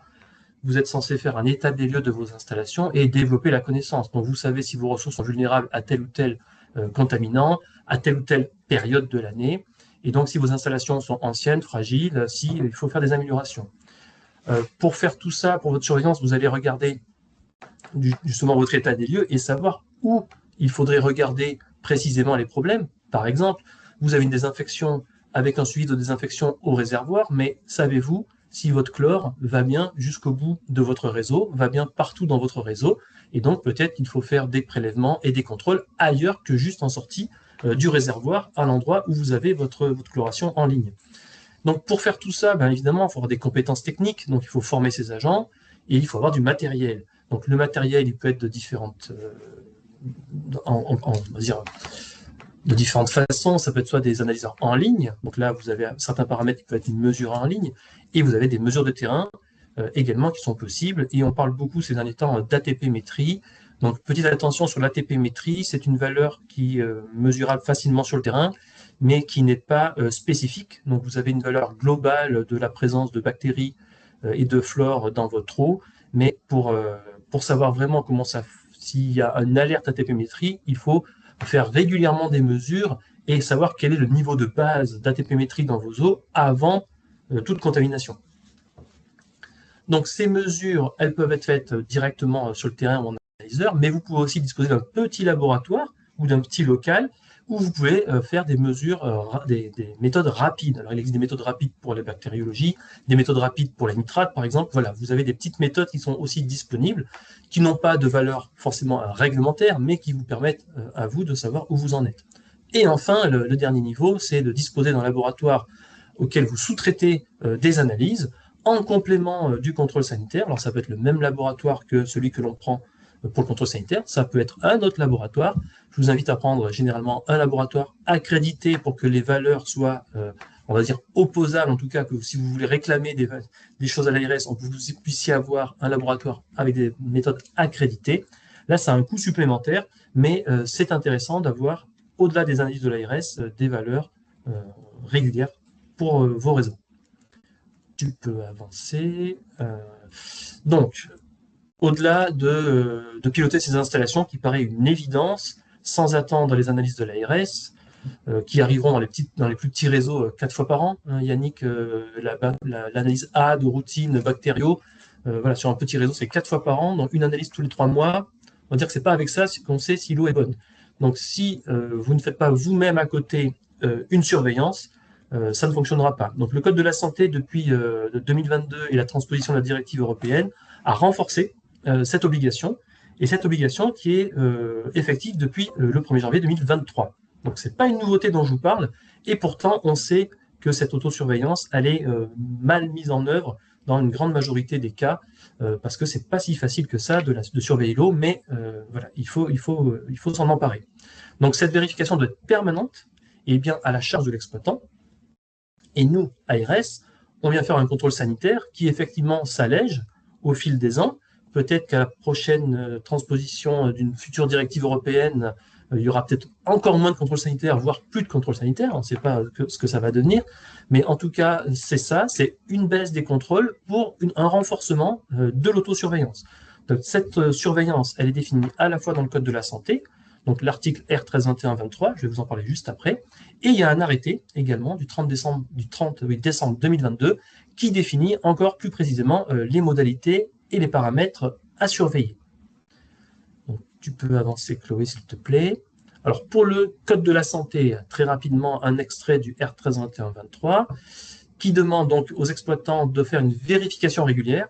vous êtes censé faire un état des lieux de vos installations et développer la connaissance. Donc, vous savez si vos ressources sont vulnérables à tel ou tel contaminant, à telle ou telle période de l'année. Et donc, si vos installations sont anciennes, fragiles, il faut faire des améliorations. Pour faire tout ça, pour votre surveillance, vous allez regarder justement votre état des lieux et savoir où il faudrait regarder précisément les problèmes. Par exemple, vous avez une désinfection avec un suivi de désinfection au réservoir, mais savez-vous si votre chlore va bien jusqu'au bout de votre réseau, va bien partout dans votre réseau, et donc peut-être qu'il faut faire des prélèvements et des contrôles ailleurs que juste en sortie du réservoir à l'endroit où vous avez votre chloration en ligne. Donc pour faire tout ça, évidemment, il faut avoir des compétences techniques, donc il faut former ses agents, et il faut avoir du matériel. Donc le matériel, il peut être de différentes de différentes façons. Ça peut être soit des analyseurs en ligne, donc là vous avez certains paramètres qui peuvent être une mesure en ligne, et vous avez des mesures de terrain également qui sont possibles, et on parle beaucoup ces derniers temps d'ATP-métrie. Donc petite attention sur l'ATP-métrie, c'est une valeur qui est mesurable facilement sur le terrain, mais qui n'est pas spécifique. Donc vous avez une valeur globale de la présence de bactéries et de flore dans votre eau, mais pour savoir vraiment s'il y a une alerte ATP-métrie, il faut faire régulièrement des mesures et savoir quel est le niveau de base d'ATP-métrie dans vos eaux avant toute contamination. Donc ces mesures, elles peuvent être faites directement sur le terrain ou en analyseur, mais vous pouvez aussi disposer d'un petit laboratoire ou d'un petit local où vous pouvez faire des mesures, des méthodes rapides. Alors il existe des méthodes rapides pour la bactériologie, des méthodes rapides pour les nitrates par exemple. Voilà, vous avez des petites méthodes qui sont aussi disponibles, qui n'ont pas de valeur forcément réglementaire, mais qui vous permettent à vous de savoir où vous en êtes. Et enfin, le dernier niveau, c'est de disposer d'un laboratoire auquel vous sous-traitez des analyses en complément du contrôle sanitaire. Alors ça peut être le même laboratoire que celui que l'on prend pour le contrôle sanitaire, ça peut être un autre laboratoire. Je vous invite à prendre généralement un laboratoire accrédité pour que les valeurs soient, on va dire, opposables, en tout cas, que si vous voulez réclamer des choses à l'ARS, vous puissiez avoir un laboratoire avec des méthodes accréditées. Là, ça a un coût supplémentaire, mais c'est intéressant d'avoir, au-delà des analyses de l'ARS, des valeurs régulières pour vos réseaux. Tu peux avancer. Donc, au-delà de piloter ces installations, qui paraît une évidence, sans attendre les analyses de l'ARS, qui arriveront dans les plus petits réseaux 4 fois par an. Yannick, l'analyse A de routine bactériaux, voilà, sur un petit réseau, c'est 4 fois par an, donc une analyse tous les 3 mois. On va dire que ce n'est pas avec ça qu'on sait si l'eau est bonne. Donc, si vous ne faites pas vous-même à côté une surveillance, ça ne fonctionnera pas. Donc, le Code de la santé, depuis 2022 et la transposition de la directive européenne, a renforcé cette obligation, et cette obligation qui est effective depuis le 1er janvier 2023. Donc, ce n'est pas une nouveauté dont je vous parle, et pourtant, on sait que cette autosurveillance, elle est mal mise en œuvre dans une grande majorité des cas, parce que ce n'est pas si facile que ça de surveiller l'eau, mais voilà, il faut s'en emparer. Donc, cette vérification doit être permanente, et bien à la charge de l'exploitant. Et nous, ARS, on vient faire un contrôle sanitaire qui effectivement s'allège au fil des ans. Peut-être qu'à la prochaine transposition d'une future directive européenne, il y aura peut-être encore moins de contrôle sanitaire, voire plus de contrôle sanitaire. On ne sait pas ce que ça va devenir. Mais en tout cas, c'est ça, c'est une baisse des contrôles pour un renforcement de l'autosurveillance. Donc cette surveillance, elle est définie à la fois dans le Code de la santé, donc l'article R1321-23, je vais vous en parler juste après, et il y a un arrêté également du 30 décembre 2022 qui définit encore plus précisément les modalités et les paramètres à surveiller. Donc, tu peux avancer, Chloé, s'il te plaît. Alors, pour le Code de la santé, très rapidement, un extrait du R1321-23 qui demande donc aux exploitants de faire une vérification régulière.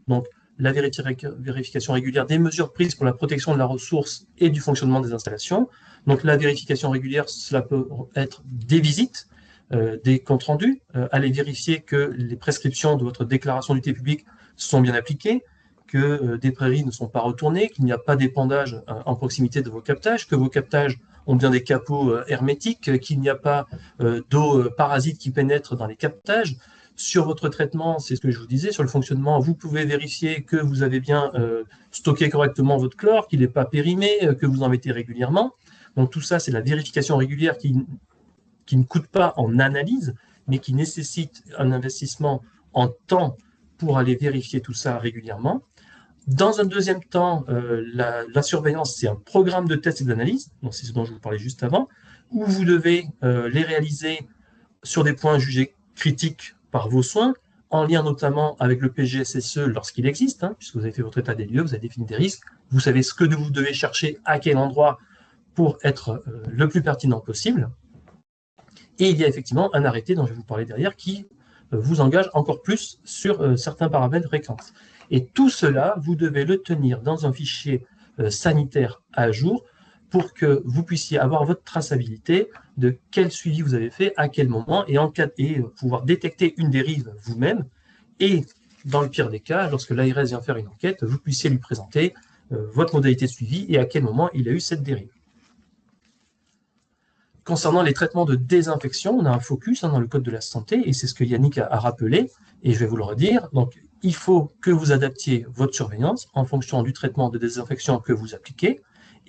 Donc, la vérification régulière des mesures prises pour la protection de la ressource et du fonctionnement des installations. Donc, la vérification régulière, cela peut être des visites, des comptes rendus, aller vérifier que les prescriptions de votre déclaration d'utilité publique sont bien appliquées, que des prairies ne sont pas retournées, qu'il n'y a pas d'épandage en proximité de vos captages, que vos captages ont bien des capots hermétiques, qu'il n'y a pas d'eau parasite qui pénètre dans les captages. Sur votre traitement, c'est ce que je vous disais, sur le fonctionnement, vous pouvez vérifier que vous avez bien stocké correctement votre chlore, qu'il n'est pas périmé, que vous en mettez régulièrement. Donc tout ça, c'est la vérification régulière qui ne coûte pas en analyse, mais qui nécessite un investissement en temps pour aller vérifier tout ça régulièrement. Dans un deuxième temps, la surveillance, c'est un programme de tests et d'analyse, donc c'est ce dont je vous parlais juste avant, où vous devez les réaliser sur des points jugés critiques par vos soins, en lien notamment avec le PGSSE lorsqu'il existe, puisque vous avez fait votre état des lieux, vous avez défini des risques, vous savez ce que vous devez chercher, à quel endroit, pour être le plus pertinent possible. Et il y a effectivement un arrêté dont je vais vous parler derrière qui vous engage encore plus sur certains paramètres de fréquence. Et tout cela, vous devez le tenir dans un fichier sanitaire à jour pour que vous puissiez avoir votre traçabilité de quel suivi vous avez fait, à quel moment, et pouvoir détecter une dérive vous-même. Et dans le pire des cas, lorsque l'ARS vient faire une enquête, vous puissiez lui présenter votre modalité de suivi et à quel moment il a eu cette dérive. Concernant les traitements de désinfection, on a un focus dans le Code de la santé, et c'est ce que Yannick a rappelé, et je vais vous le redire. Donc, il faut que vous adaptiez votre surveillance en fonction du traitement de désinfection que vous appliquez,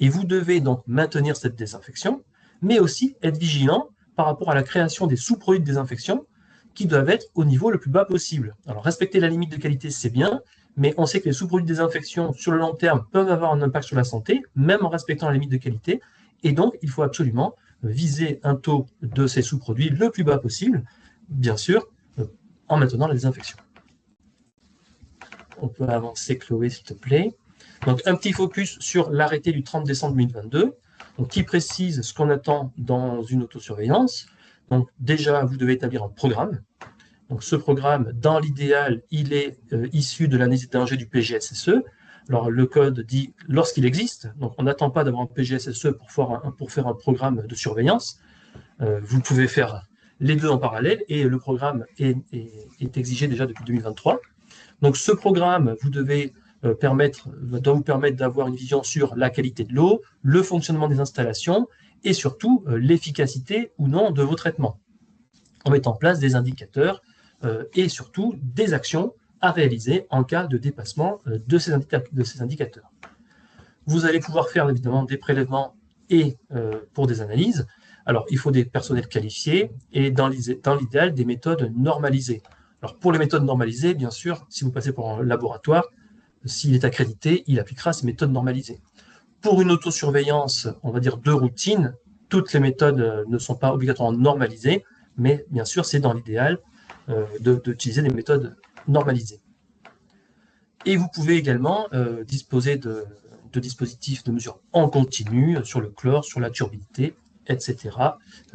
et vous devez donc maintenir cette désinfection, mais aussi être vigilant par rapport à la création des sous-produits de désinfection qui doivent être au niveau le plus bas possible. Alors, respecter la limite de qualité, c'est bien, mais on sait que les sous-produits de désinfection, sur le long terme, peuvent avoir un impact sur la santé, même en respectant la limite de qualité, et donc, il faut absolument viser un taux de ces sous-produits le plus bas possible, bien sûr, en maintenant la désinfection. On peut avancer, Chloé, s'il te plaît. Donc, un petit focus sur l'arrêté du 30 décembre 2022, donc, qui précise ce qu'on attend dans une autosurveillance. Donc, déjà, vous devez établir un programme. Donc, ce programme, dans l'idéal, il est issu de l'analyse des dangers du PGSSE. Alors, le code dit lorsqu'il existe, donc on n'attend pas d'avoir un PGSSE pour faire un programme de surveillance. Vous pouvez faire les deux en parallèle et le programme est exigé déjà depuis 2023. Donc, ce programme, vous devez doit vous permettre d'avoir une vision sur la qualité de l'eau, le fonctionnement des installations et surtout l'efficacité ou non de vos traitements, en mettant en place des indicateurs et surtout des actions à réaliser en cas de dépassement de ces indicateurs. Vous allez pouvoir faire évidemment des prélèvements et pour des analyses. Alors, il faut des personnels qualifiés et dans l'idéal, des méthodes normalisées. Alors, pour les méthodes normalisées, bien sûr, si vous passez pour un laboratoire, s'il est accrédité, il appliquera ces méthodes normalisées. Pour une autosurveillance, on va dire de routine, toutes les méthodes ne sont pas obligatoirement normalisées, mais bien sûr, c'est dans l'idéal d'utiliser des méthodes normalisées. Et vous pouvez également disposer de dispositifs de mesure en continu sur le chlore, sur la turbidité, etc.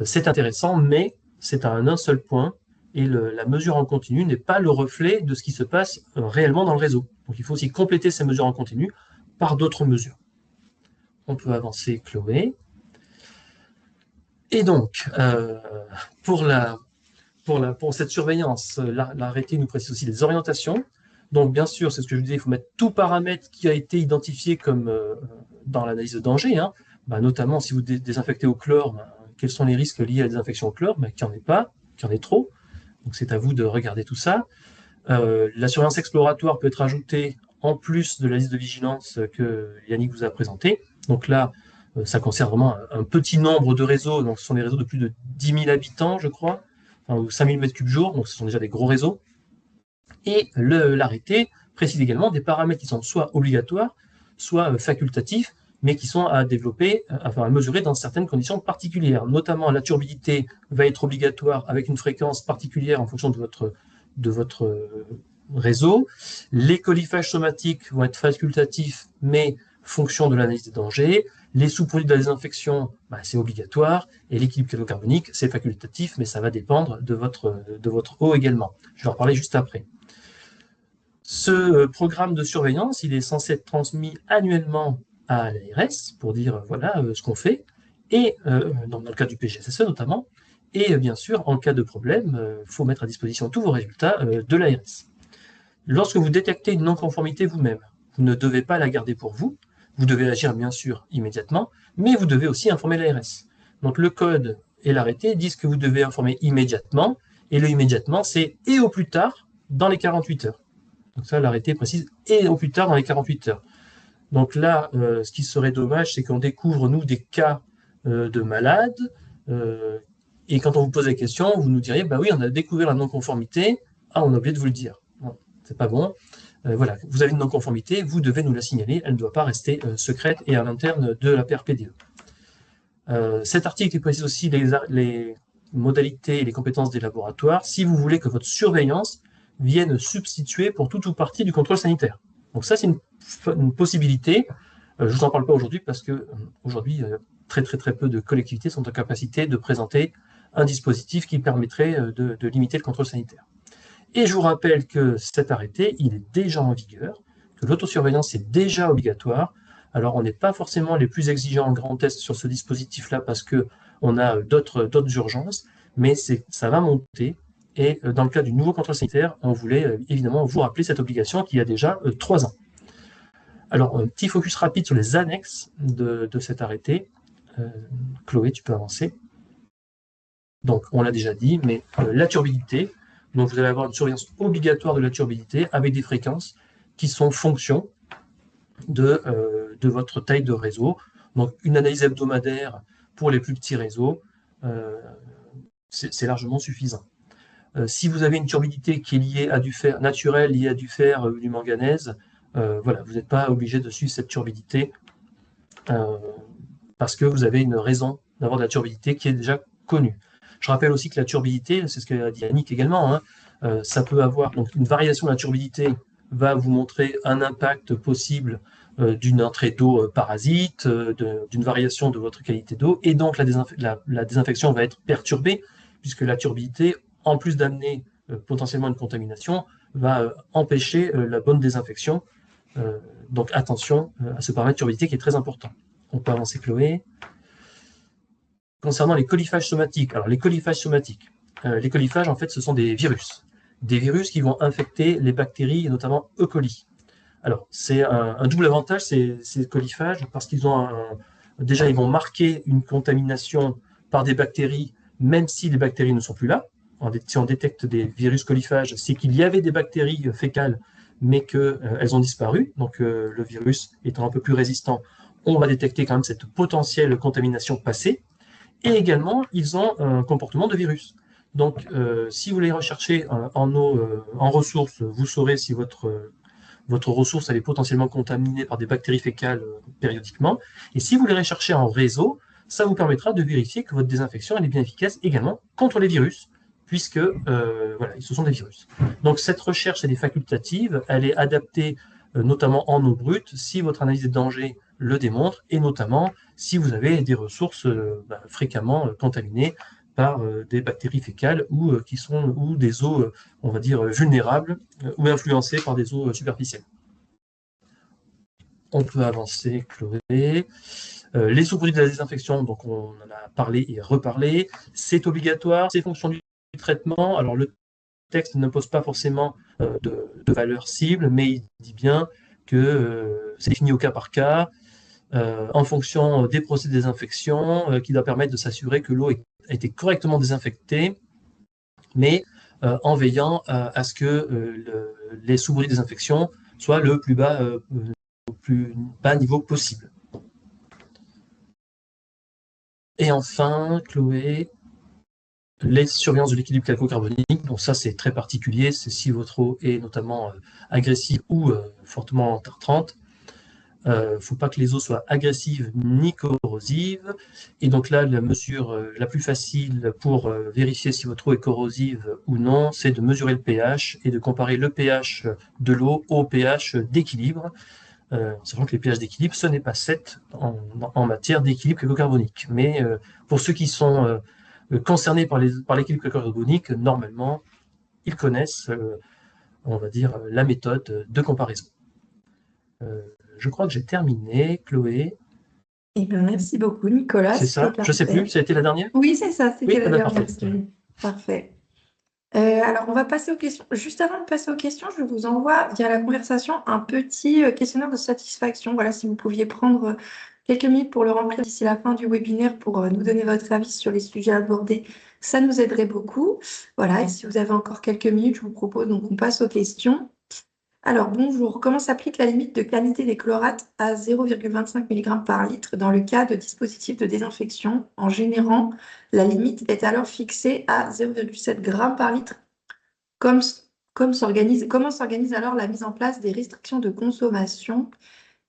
C'est intéressant, mais c'est à un seul point, et la mesure en continu n'est pas le reflet de ce qui se passe réellement dans le réseau. Donc il faut aussi compléter ces mesures en continu par d'autres mesures. On peut avancer, Chloé. Et donc, pour cette surveillance, l'arrêté nous précise aussi les orientations. Donc, bien sûr, c'est ce que je disais, il faut mettre tout paramètre qui a été identifié comme dans l'analyse de danger, hein. Notamment si vous désinfectez au chlore, quels sont les risques liés à la désinfection au chlore? Qu'il n'y en ait pas, qu'il y en ait trop. Donc, c'est à vous de regarder tout ça. La surveillance exploratoire peut être ajoutée en plus de la liste de vigilance que Yannick vous a présentée. Donc là, ça concerne vraiment un petit nombre de réseaux. Donc, ce sont des réseaux de plus de 10 000 habitants, je crois, ou 5 000 m3 jour. Donc, ce sont déjà des gros réseaux. Et l'arrêté précise également des paramètres qui sont soit obligatoires, soit facultatifs, mais qui sont à développer, à mesurer dans certaines conditions particulières. Notamment, la turbidité va être obligatoire avec une fréquence particulière en fonction de votre réseau. Les coliphages somatiques vont être facultatifs, mais fonction de l'analyse des dangers. Les sous-produits de la désinfection, c'est obligatoire. Et l'équilibre chlorocarbonique, c'est facultatif, mais ça va dépendre de votre eau également. Je vais en reparler juste après. Ce programme de surveillance, il est censé être transmis annuellement à l'ARS pour dire voilà ce qu'on fait, et dans le cas du PGSSE notamment, et bien sûr, en cas de problème, il faut mettre à disposition tous vos résultats de l'ARS. Lorsque vous détectez une non-conformité vous-même, vous ne devez pas la garder pour vous, vous devez agir bien sûr immédiatement, mais vous devez aussi informer l'ARS. Donc le code et l'arrêté disent que vous devez informer immédiatement, et le immédiatement, c'est et au plus tard dans les 48 heures. Donc ça, l'arrêté précise et au plus tard dans les 48 heures. Donc là, ce qui serait dommage, c'est qu'on découvre, nous, des cas de malades, et quand on vous pose la question, vous nous diriez, oui, on a découvert la non-conformité, on a oublié de vous le dire. Bon, c'est pas bon. Voilà, vous avez une non-conformité, vous devez nous la signaler, elle ne doit pas rester secrète et à l'interne de la PRPDE. Cet article précise aussi les modalités et les compétences des laboratoires si vous voulez que votre surveillance vienne substituer pour tout ou partie du contrôle sanitaire. Donc ça, c'est une possibilité. Je ne vous en parle pas aujourd'hui parce que aujourd'hui, très peu de collectivités sont en capacité de présenter un dispositif qui permettrait de limiter le contrôle sanitaire. Et je vous rappelle que cet arrêté, il est déjà en vigueur, que l'autosurveillance est déjà obligatoire. Alors, on n'est pas forcément les plus exigeants en Grand Est sur ce dispositif-là parce qu'on a d'autres urgences, mais ça va monter. Et dans le cas du nouveau contrôle sanitaire, on voulait évidemment vous rappeler cette obligation qui a déjà 3 ans. Alors, un petit focus rapide sur les annexes de cet arrêté. Chloé, tu peux avancer. Donc, on l'a déjà dit, mais la turbidité. Donc, vous allez avoir une surveillance obligatoire de la turbidité avec des fréquences qui sont fonction de votre taille de réseau. Donc, une analyse hebdomadaire pour les plus petits réseaux, c'est largement suffisant. Si vous avez une turbidité qui est liée à du fer naturel, liée à du fer ou du manganèse, voilà, vous n'êtes pas obligé de suivre cette turbidité parce que vous avez une raison d'avoir de la turbidité qui est déjà connue. Je rappelle aussi que la turbidité, c'est ce qu'a dit Yannick également, ça peut avoir donc une variation de la turbidité va vous montrer un impact possible d'une entrée d'eau parasite, d'une variation de votre qualité d'eau, et donc la désinfection va être perturbée puisque la turbidité, en plus d'amener potentiellement une contamination, va empêcher la bonne désinfection. Donc attention à ce paramètre turbidité qui est très important. On peut avancer, Chloé. Concernant les coliphages somatiques, alors les coliphages somatiques, les coliphages en fait ce sont des virus qui vont infecter les bactéries et notamment E. coli. Alors, c'est un double avantage, ces coliphages, parce qu'ils ont déjà, ils vont marquer une contamination par des bactéries, même si les bactéries ne sont plus là. Si on détecte des virus coliphages, c'est qu'il y avait des bactéries fécales, mais qu'elles ont disparu. Donc, le virus étant un peu plus résistant, on va détecter quand même cette potentielle contamination passée. Et également, ils ont un comportement de virus. Donc, si vous les recherchez en ressources, vous saurez si votre ressource elle est potentiellement contaminée par des bactéries fécales périodiquement. Et si vous les recherchez en réseau, ça vous permettra de vérifier que votre désinfection elle est bien efficace également contre les virus, puisque voilà, ce sont des virus. Donc cette recherche elle est facultative, elle est adaptée notamment en eau brute, si votre analyse de danger le démontre, et notamment si vous avez des ressources fréquemment contaminées par des bactéries fécales ou des eaux, on va dire, vulnérables ou influencées par des eaux superficielles. On peut avancer, Chloé. Les sous-produits de la désinfection, donc on en a parlé et reparlé. C'est obligatoire, c'est fonction du traitement. Alors le texte n'impose pas forcément de valeur cible, mais il dit bien que c'est défini au cas par cas, en fonction des procédés de désinfection, qui doit permettre de s'assurer que l'eau a été correctement désinfectée, mais en veillant à ce que les sous-produits de désinfection soient le plus bas niveau possible. Et enfin, Chloé, les surveillances de l'équilibre calco-carbonique. Donc ça, c'est très particulier. C'est si votre eau est notamment agressive ou fortement tartrante. Il ne faut pas que les eaux soient agressives ni corrosives. Et donc là, la mesure la plus facile pour vérifier si votre eau est corrosive ou non, c'est de mesurer le pH et de comparer le pH de l'eau au pH d'équilibre. Sachant que les pH d'équilibre, ce n'est pas 7 en matière d'équilibre calco-carbonique. Mais pour ceux qui sont concernés par l'équilibre calco-carbonique, normalement, ils connaissent, on va dire, la méthode de comparaison. Je crois que j'ai terminé, Chloé.
Eh bien, merci beaucoup, Nicolas.
C'est ça? Je ne sais plus, ça a été la dernière?
Oui, c'est ça, c'était la dernière.
Parfait.
Parfait. Alors, on va passer aux questions. Juste avant de passer aux questions, je vous envoie via la conversation un petit questionnaire de satisfaction. Voilà, si vous pouviez prendre quelques minutes pour le remplir d'ici la fin du webinaire pour nous donner votre avis sur les sujets abordés, ça nous aiderait beaucoup. Voilà, et si vous avez encore quelques minutes, je vous propose donc qu'on passe aux questions. Alors, bonjour. Comment s'applique la limite de qualité des chlorates à 0,25 mg par litre dans le cas de dispositifs de désinfection? En générant, la limite est alors fixée à 0,7 g par litre. Comment s'organise alors la mise en place des restrictions de consommation?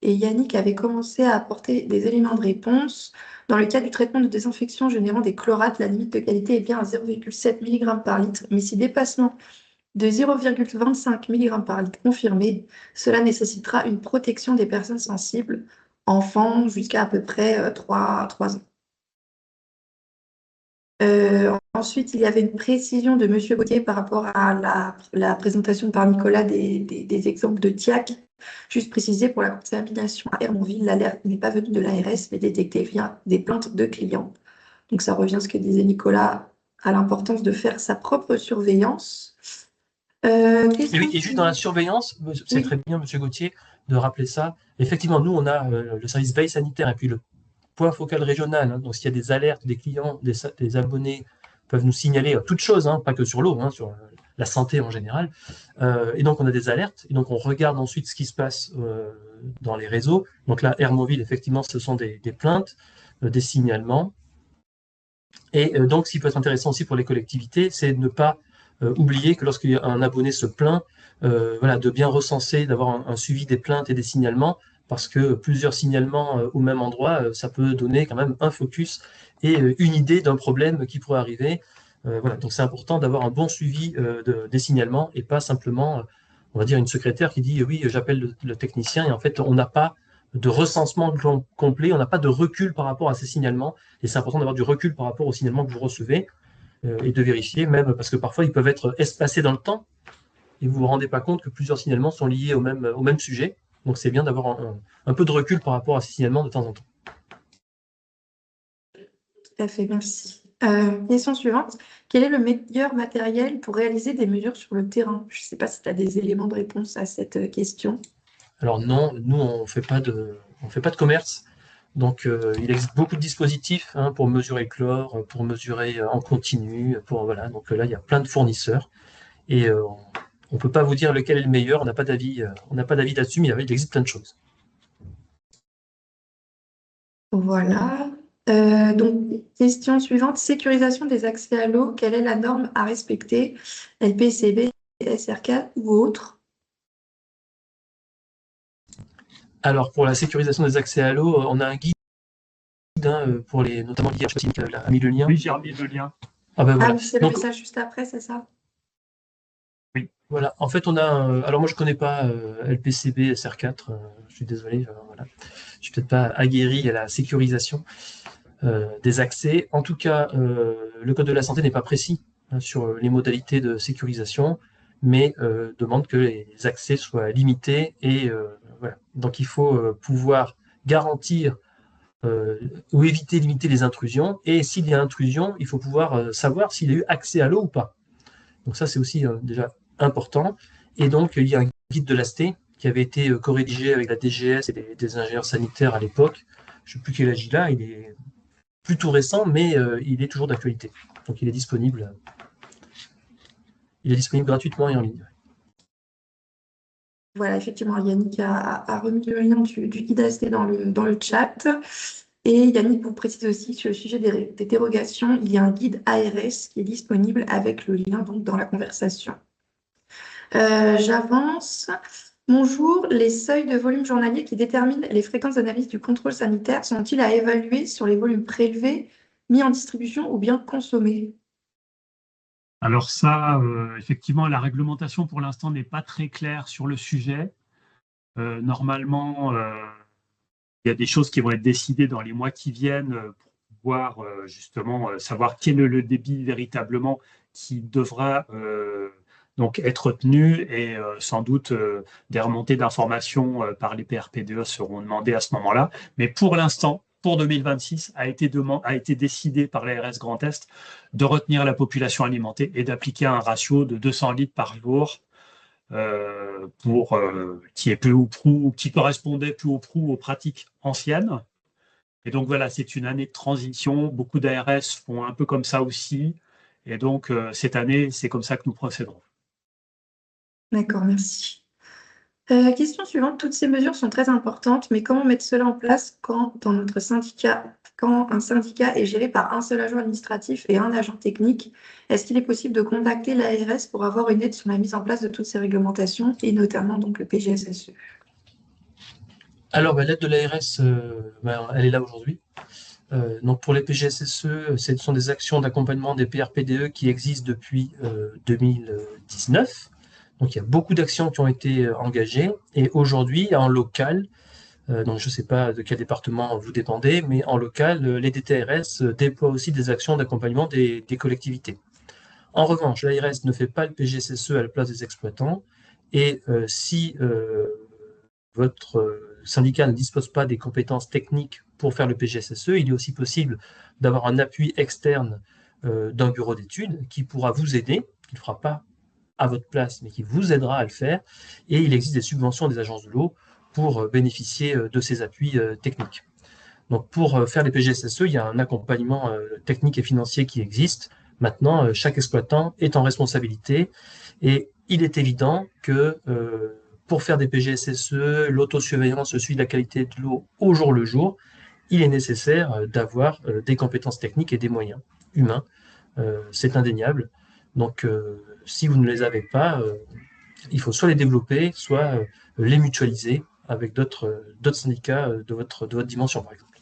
Et Yannick avait commencé à apporter des éléments de réponse. Dans le cas du traitement de désinfection générant des chlorates, la limite de qualité est bien à 0,7 mg par litre, mais si dépassement de 0,25 mg par litre confirmé, cela nécessitera une protection des personnes sensibles, enfants jusqu'à à peu près 3 ans. Ensuite, il y avait une précision de M. Gauthier par rapport à la présentation par Nicolas des exemples de TIAC. Juste préciser, pour la contamination à Hermonville, l'alerte n'est pas venue de l'ARS, mais détectée via des plaintes de clients. Donc ça revient à ce que disait Nicolas, à l'importance de faire sa propre surveillance.
Et juste dans la surveillance, c'est très bien, M. Gauthier, de rappeler ça. Effectivement, nous, on a le service veille sanitaire et puis le point focal régional. Hein. Donc, s'il y a des alertes, des clients, des abonnés peuvent nous signaler toutes choses, hein, pas que sur l'eau, hein, sur la santé en général. Et donc, on a des alertes. Et donc, on regarde ensuite ce qui se passe dans les réseaux. Donc là, Hermonville, effectivement, ce sont des plaintes, des signalements. Et donc, ce qui peut être intéressant aussi pour les collectivités, c'est de ne pas oublier que lorsqu'un abonné se plaint, voilà, de bien recenser, d'avoir un suivi des plaintes et des signalements, parce que plusieurs signalements au même endroit, ça peut donner quand même un focus et une idée d'un problème qui pourrait arriver. Voilà, donc c'est important d'avoir un bon suivi des signalements et pas simplement, on va dire, une secrétaire qui dit oui, j'appelle le technicien et en fait, on n'a pas de recensement complet, on n'a pas de recul par rapport à ces signalements et c'est important d'avoir du recul par rapport aux signalements que vous recevez et de vérifier, même parce que parfois ils peuvent être espacés dans le temps et vous ne vous rendez pas compte que plusieurs signalements sont liés au même sujet. Donc c'est bien d'avoir un peu de recul par rapport à ces signalements de temps en temps.
Tout à fait, merci. Question suivante. Quel est le meilleur matériel pour réaliser des mesures sur le terrain? Je ne sais pas si tu as des éléments de réponse à cette question.
Alors non, nous, on ne fait pas de commerce. Donc, il existe beaucoup de dispositifs hein, pour mesurer le chlore, pour mesurer en continu. Voilà. Donc là, il y a plein de fournisseurs. Et on ne peut pas vous dire lequel est le meilleur. On n'a pas d'avis là-dessus, mais il existe plein de choses.
Voilà. Donc, question suivante, sécurisation des accès à l'eau. Quelle est la norme à respecter? LPCB, SR4 ou autre?
Alors, pour la sécurisation des accès à l'eau, on a un guide hein, pour notamment l'IR, je sais pas si Nicolas a mis le lien.
Oui, j'ai remis le lien.
Ah ben voilà.
Ah, c'est le message juste après, c'est ça?
Voilà, en fait, on a. Alors, moi, je ne connais pas LPCB, SR4, je suis désolé, voilà. Je ne suis peut-être pas aguerri à la sécurisation des accès. En tout cas, le Code de la santé n'est pas précis hein, sur les modalités de sécurisation, mais demande que les accès soient limités et voilà. Donc, il faut pouvoir garantir ou éviter, limiter les intrusions. Et s'il y a intrusion, il faut pouvoir savoir s'il y a eu accès à l'eau ou pas. Donc ça, c'est aussi déjà important. Et donc, il y a un guide de l'AST qui avait été co-rédigé avec la DGS et des ingénieurs sanitaires à l'époque. Je ne sais plus quel âge il a, il est plutôt récent, mais il est toujours d'actualité. Donc il est disponible gratuitement et en ligne.
Voilà, effectivement, Yannick a remis le lien du guide AST dans le chat. Et Yannick vous précise aussi sur le sujet des dérogations, il y a un guide ARS qui est disponible avec le lien donc, dans la conversation. J'avance. Bonjour, les seuils de volume journalier qui déterminent les fréquences d'analyse du contrôle sanitaire sont-ils à évaluer sur les volumes prélevés, mis en distribution ou bien consommés?
Alors ça, effectivement, la réglementation pour l'instant n'est pas très claire sur le sujet. Normalement, il y a des choses qui vont être décidées dans les mois qui viennent pour pouvoir justement savoir quel est le débit véritablement qui devra donc être tenu et sans doute des remontées d'informations par les PRPDE seront demandées à ce moment-là. Mais pour l'instant, pour 2026, a été décidé par l'ARS Grand Est de retenir la population alimentée et d'appliquer un ratio de 200 litres par jour qui est qui correspondait plus ou prou aux pratiques anciennes. Et donc voilà, c'est une année de transition. Beaucoup d'ARS font un peu comme ça aussi. Et donc cette année, c'est comme ça que nous procéderons.
D'accord, merci. Question suivante, toutes ces mesures sont très importantes, mais comment mettre cela en place quand un syndicat est géré par un seul agent administratif et un agent technique? Est-ce qu'il est possible de contacter l'ARS pour avoir une aide sur la mise en place de toutes ces réglementations et notamment donc le PGSSE?
Alors, l'aide de l'ARS, elle est là aujourd'hui. Donc pour les PGSSE, ce sont des actions d'accompagnement des PRPDE qui existent depuis 2019. Donc il y a beaucoup d'actions qui ont été engagées. Et aujourd'hui, en local, donc je ne sais pas de quel département vous dépendez, mais en local, les DTRS déploient aussi des actions d'accompagnement des collectivités. En revanche, l'ARS ne fait pas le PGSSE à la place des exploitants. Et si votre syndicat ne dispose pas des compétences techniques pour faire le PGSSE, il est aussi possible d'avoir un appui externe d'un bureau d'études qui pourra vous aider, qui ne le fera pas à votre place, mais qui vous aidera à le faire. Et il existe des subventions des agences de l'eau pour bénéficier de ces appuis techniques. Donc pour faire les PGSSE, il y a un accompagnement technique et financier qui existe. Maintenant, chaque exploitant est en responsabilité et il est évident que pour faire des PGSSE, l'autosurveillance, le suivi de la qualité de l'eau au jour le jour, il est nécessaire d'avoir des compétences techniques et des moyens humains. C'est indéniable. Donc, si vous ne les avez pas, il faut soit les développer, soit les mutualiser avec d'autres syndicats de votre dimension, par exemple.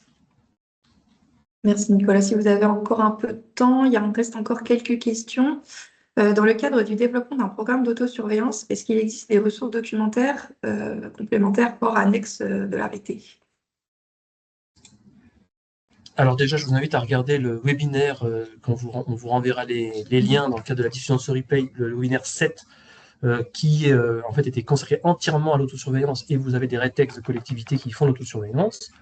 Merci Nicolas. Si vous avez encore un peu de temps, il reste encore quelques questions. Dans le cadre du développement d'un programme d'autosurveillance, est-ce qu'il existe des ressources documentaires complémentaires hors annexe de l'arrêté?
Alors déjà, je vous invite à regarder le webinaire, on vous renverra les liens dans le cadre de la diffusion de ce replay, le webinaire 7, qui en fait était consacré entièrement à l'autosurveillance, et vous avez des rétextes de collectivités qui font l'autosurveillance.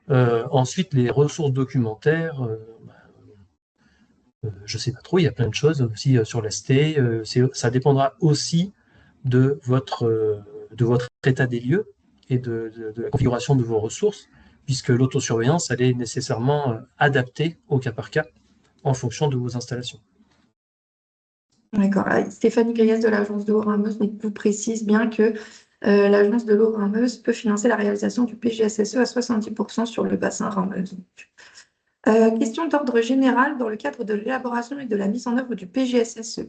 Ensuite, les ressources documentaires, je ne sais pas trop, il y a plein de choses aussi sur l'AST. Ça dépendra aussi de votre état des lieux. et de la configuration de vos ressources, puisque l'autosurveillance, elle est nécessairement adaptée au cas par cas en fonction de vos installations.
D'accord. Stéphanie Griès de l'agence de l'eau Rhin-Meuse vous précise bien que l'agence de l'eau Rhin-Meuse peut financer la réalisation du PGSSE à 70% sur le bassin Rhin-Meuse. Question d'ordre général dans le cadre de l'élaboration et de la mise en œuvre du PGSSE.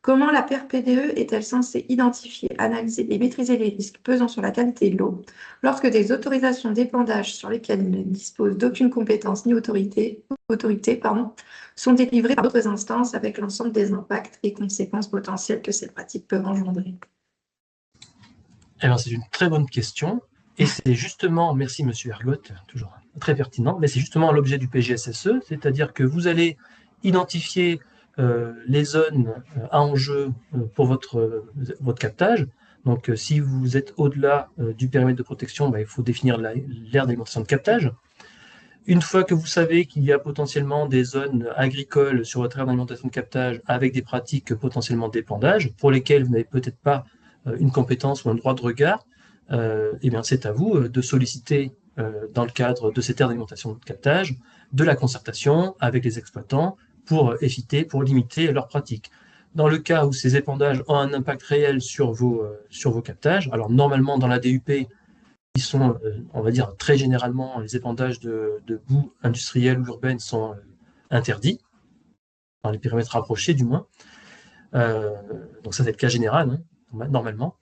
Comment la PRPDE est-elle censée identifier, analyser et maîtriser les risques pesant sur la qualité de l'eau lorsque des autorisations d'épandage sur lesquelles il ne dispose d'aucune compétence ni autorité sont délivrées par d'autres instances avec l'ensemble des impacts et conséquences potentielles que ces pratiques peuvent engendrer?
Alors, c'est une très bonne question. Et c'est justement, merci Monsieur Ergotte, toujours très pertinent, mais c'est justement l'objet du PGSSE, c'est-à-dire que vous allez identifier les zones à enjeu pour votre captage. Donc, si vous êtes au-delà du périmètre de protection, il faut définir l'aire d'alimentation de captage. Une fois que vous savez qu'il y a potentiellement des zones agricoles sur votre aire d'alimentation de captage avec des pratiques potentiellement d'épandage, pour lesquelles vous n'avez peut-être pas une compétence ou un droit de regard, eh bien c'est à vous de solliciter, dans le cadre de cette aire d'alimentation de captage, de la concertation avec les exploitants pour limiter leurs pratiques. Dans le cas où ces épandages ont un impact réel sur vos captages, alors normalement dans la DUP, ils sont, on va dire, très généralement, les épandages de boue industrielle ou urbaine sont interdits, dans les périmètres rapprochés du moins. Donc ça, c'est le cas général, hein, normalement.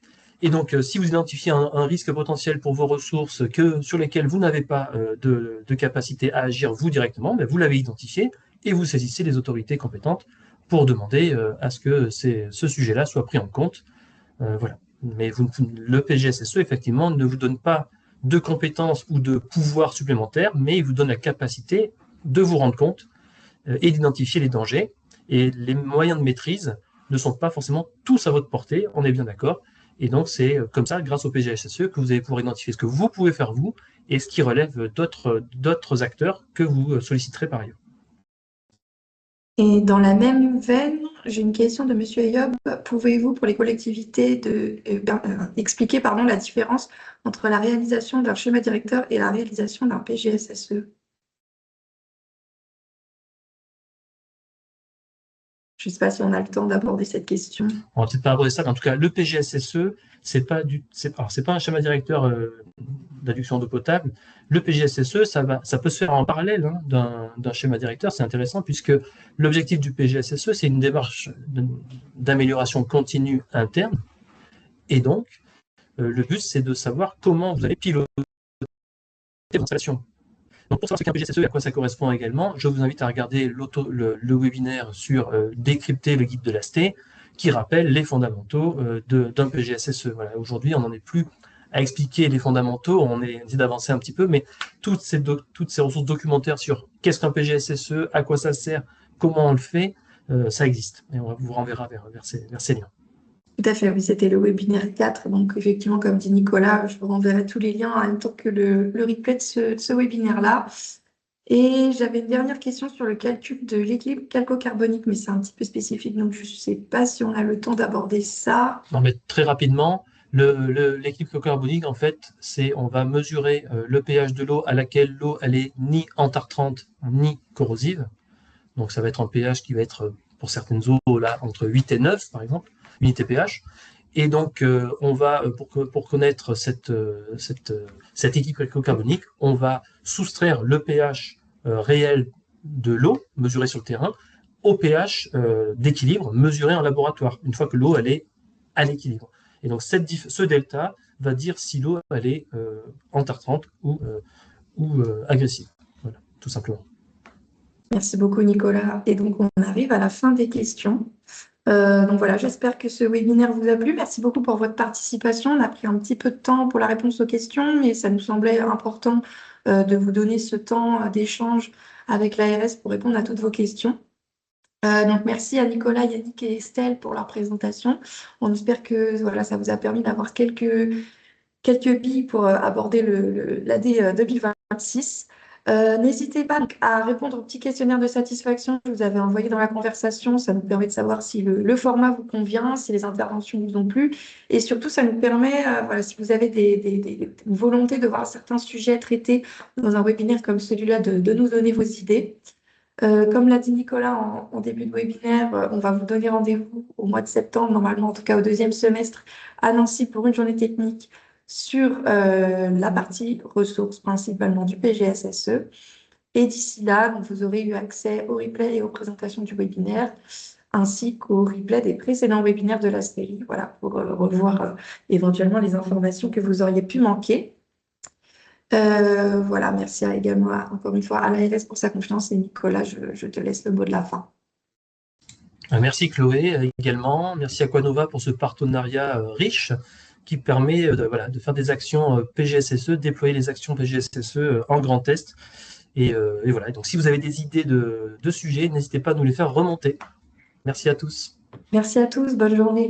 Et donc, si vous identifiez un risque potentiel pour vos ressources sur lesquelles vous n'avez pas de capacité à agir vous directement, vous l'avez identifié et vous saisissez les autorités compétentes pour demander à ce que ce sujet-là soit pris en compte. Voilà. Mais le PGSSE, effectivement, ne vous donne pas de compétences ou de pouvoirs supplémentaires, mais il vous donne la capacité de vous rendre compte et d'identifier les dangers. Et les moyens de maîtrise ne sont pas forcément tous à votre portée, on est bien d'accord. Et donc, c'est comme ça, grâce au PGSSE, que vous allez pouvoir identifier ce que vous pouvez faire vous et ce qui relève d'autres acteurs que vous solliciterez par ailleurs.
Et dans la même veine, j'ai une question de Monsieur Ayob. Pouvez-vous, pour les collectivités, expliquer la différence entre la réalisation d'un schéma directeur et la réalisation d'un PGSSE? Je ne sais pas si on a le temps d'aborder cette question.
On va peut-être pas aborder ça, mais en tout cas, le PGSSE, c'est pas un schéma directeur d'adduction d'eau potable. Le PGSSE, ça peut se faire en parallèle d'un schéma directeur. C'est intéressant puisque l'objectif du PGSSE, c'est une démarche d'amélioration continue interne. Et donc, le but, c'est de savoir comment vous allez piloter votre installation. Donc, pour savoir ce qu'est un PGSSE et à quoi ça correspond également, je vous invite à regarder le webinaire sur décrypter le guide de l'ASTE, qui rappelle les fondamentaux d'un PGSSE. Voilà, aujourd'hui, on n'en est plus à expliquer les fondamentaux, on essaie d'avancer un petit peu, mais toutes ces ressources documentaires sur qu'est-ce qu'un PGSSE, à quoi ça sert, comment on le fait, ça existe. Et on vous renverra vers ces liens.
Tout à fait, oui, c'était le webinaire 4. Donc, effectivement, comme dit Nicolas, je vous renverrai tous les liens en même temps que le replay de ce webinaire-là. Et j'avais une dernière question sur le calcul de l'équilibre calcocarbonique, mais c'est un petit peu spécifique, donc je ne sais pas si on a le temps d'aborder ça.
Non, mais très rapidement, l'équilibre calcocarbonique, en fait, on va mesurer le pH de l'eau à laquelle l'eau, elle est ni antartrante ni corrosive. Donc, ça va être un pH qui va être, pour certaines eaux, là, entre 8 et 9, par exemple, unité pH. Et donc, on va, pour connaître cet équilibre calcocarbonique, on va soustraire le pH réel de l'eau, mesuré sur le terrain, au pH d'équilibre, mesuré en laboratoire, une fois que l'eau, elle est à l'équilibre. Et donc, ce delta va dire si l'eau, elle est antartrante ou agressive. Voilà, tout simplement.
Merci beaucoup, Nicolas. Et donc, on arrive à la fin des questions. Donc voilà, j'espère que ce webinaire vous a plu. Merci beaucoup pour votre participation. On a pris un petit peu de temps pour la réponse aux questions, mais ça nous semblait important de vous donner ce temps d'échange avec l'ARS pour répondre à toutes vos questions. Donc merci à Nicolas, Yannick et Estelle pour leur présentation. On espère que voilà, ça vous a permis d'avoir quelques billes pour aborder l'AD 2026. N'hésitez pas donc, à répondre au petit questionnaire de satisfaction que je vous avais envoyé dans la conversation. Ça nous permet de savoir si le format vous convient, si les interventions vous ont plu. Et surtout, ça nous permet, voilà, si vous avez une volonté de voir certains sujets traités dans un webinaire comme celui-là, de nous donner vos idées. Comme l'a dit Nicolas en début de webinaire, on va vous donner rendez-vous au mois de septembre, normalement, en tout cas au deuxième semestre, à Nancy pour une journée technique sur la partie ressources, principalement du PGSSE. Et d'ici là, donc, vous aurez eu accès au replay et aux présentations du webinaire, ainsi qu'au replay des précédents webinaires de la série, voilà, pour revoir éventuellement les informations que vous auriez pu manquer. Voilà, merci également encore une fois à l'ARS pour sa confiance et Nicolas, je te laisse le mot de la fin.
Merci Chloé également. Merci Aquanova pour ce partenariat riche qui permet voilà, de faire des actions PGSSE, déployer les actions PGSSE en grand test. Et voilà, donc si vous avez des idées de sujets, n'hésitez pas à nous les faire remonter. Merci à tous.
Merci à tous, bonne journée.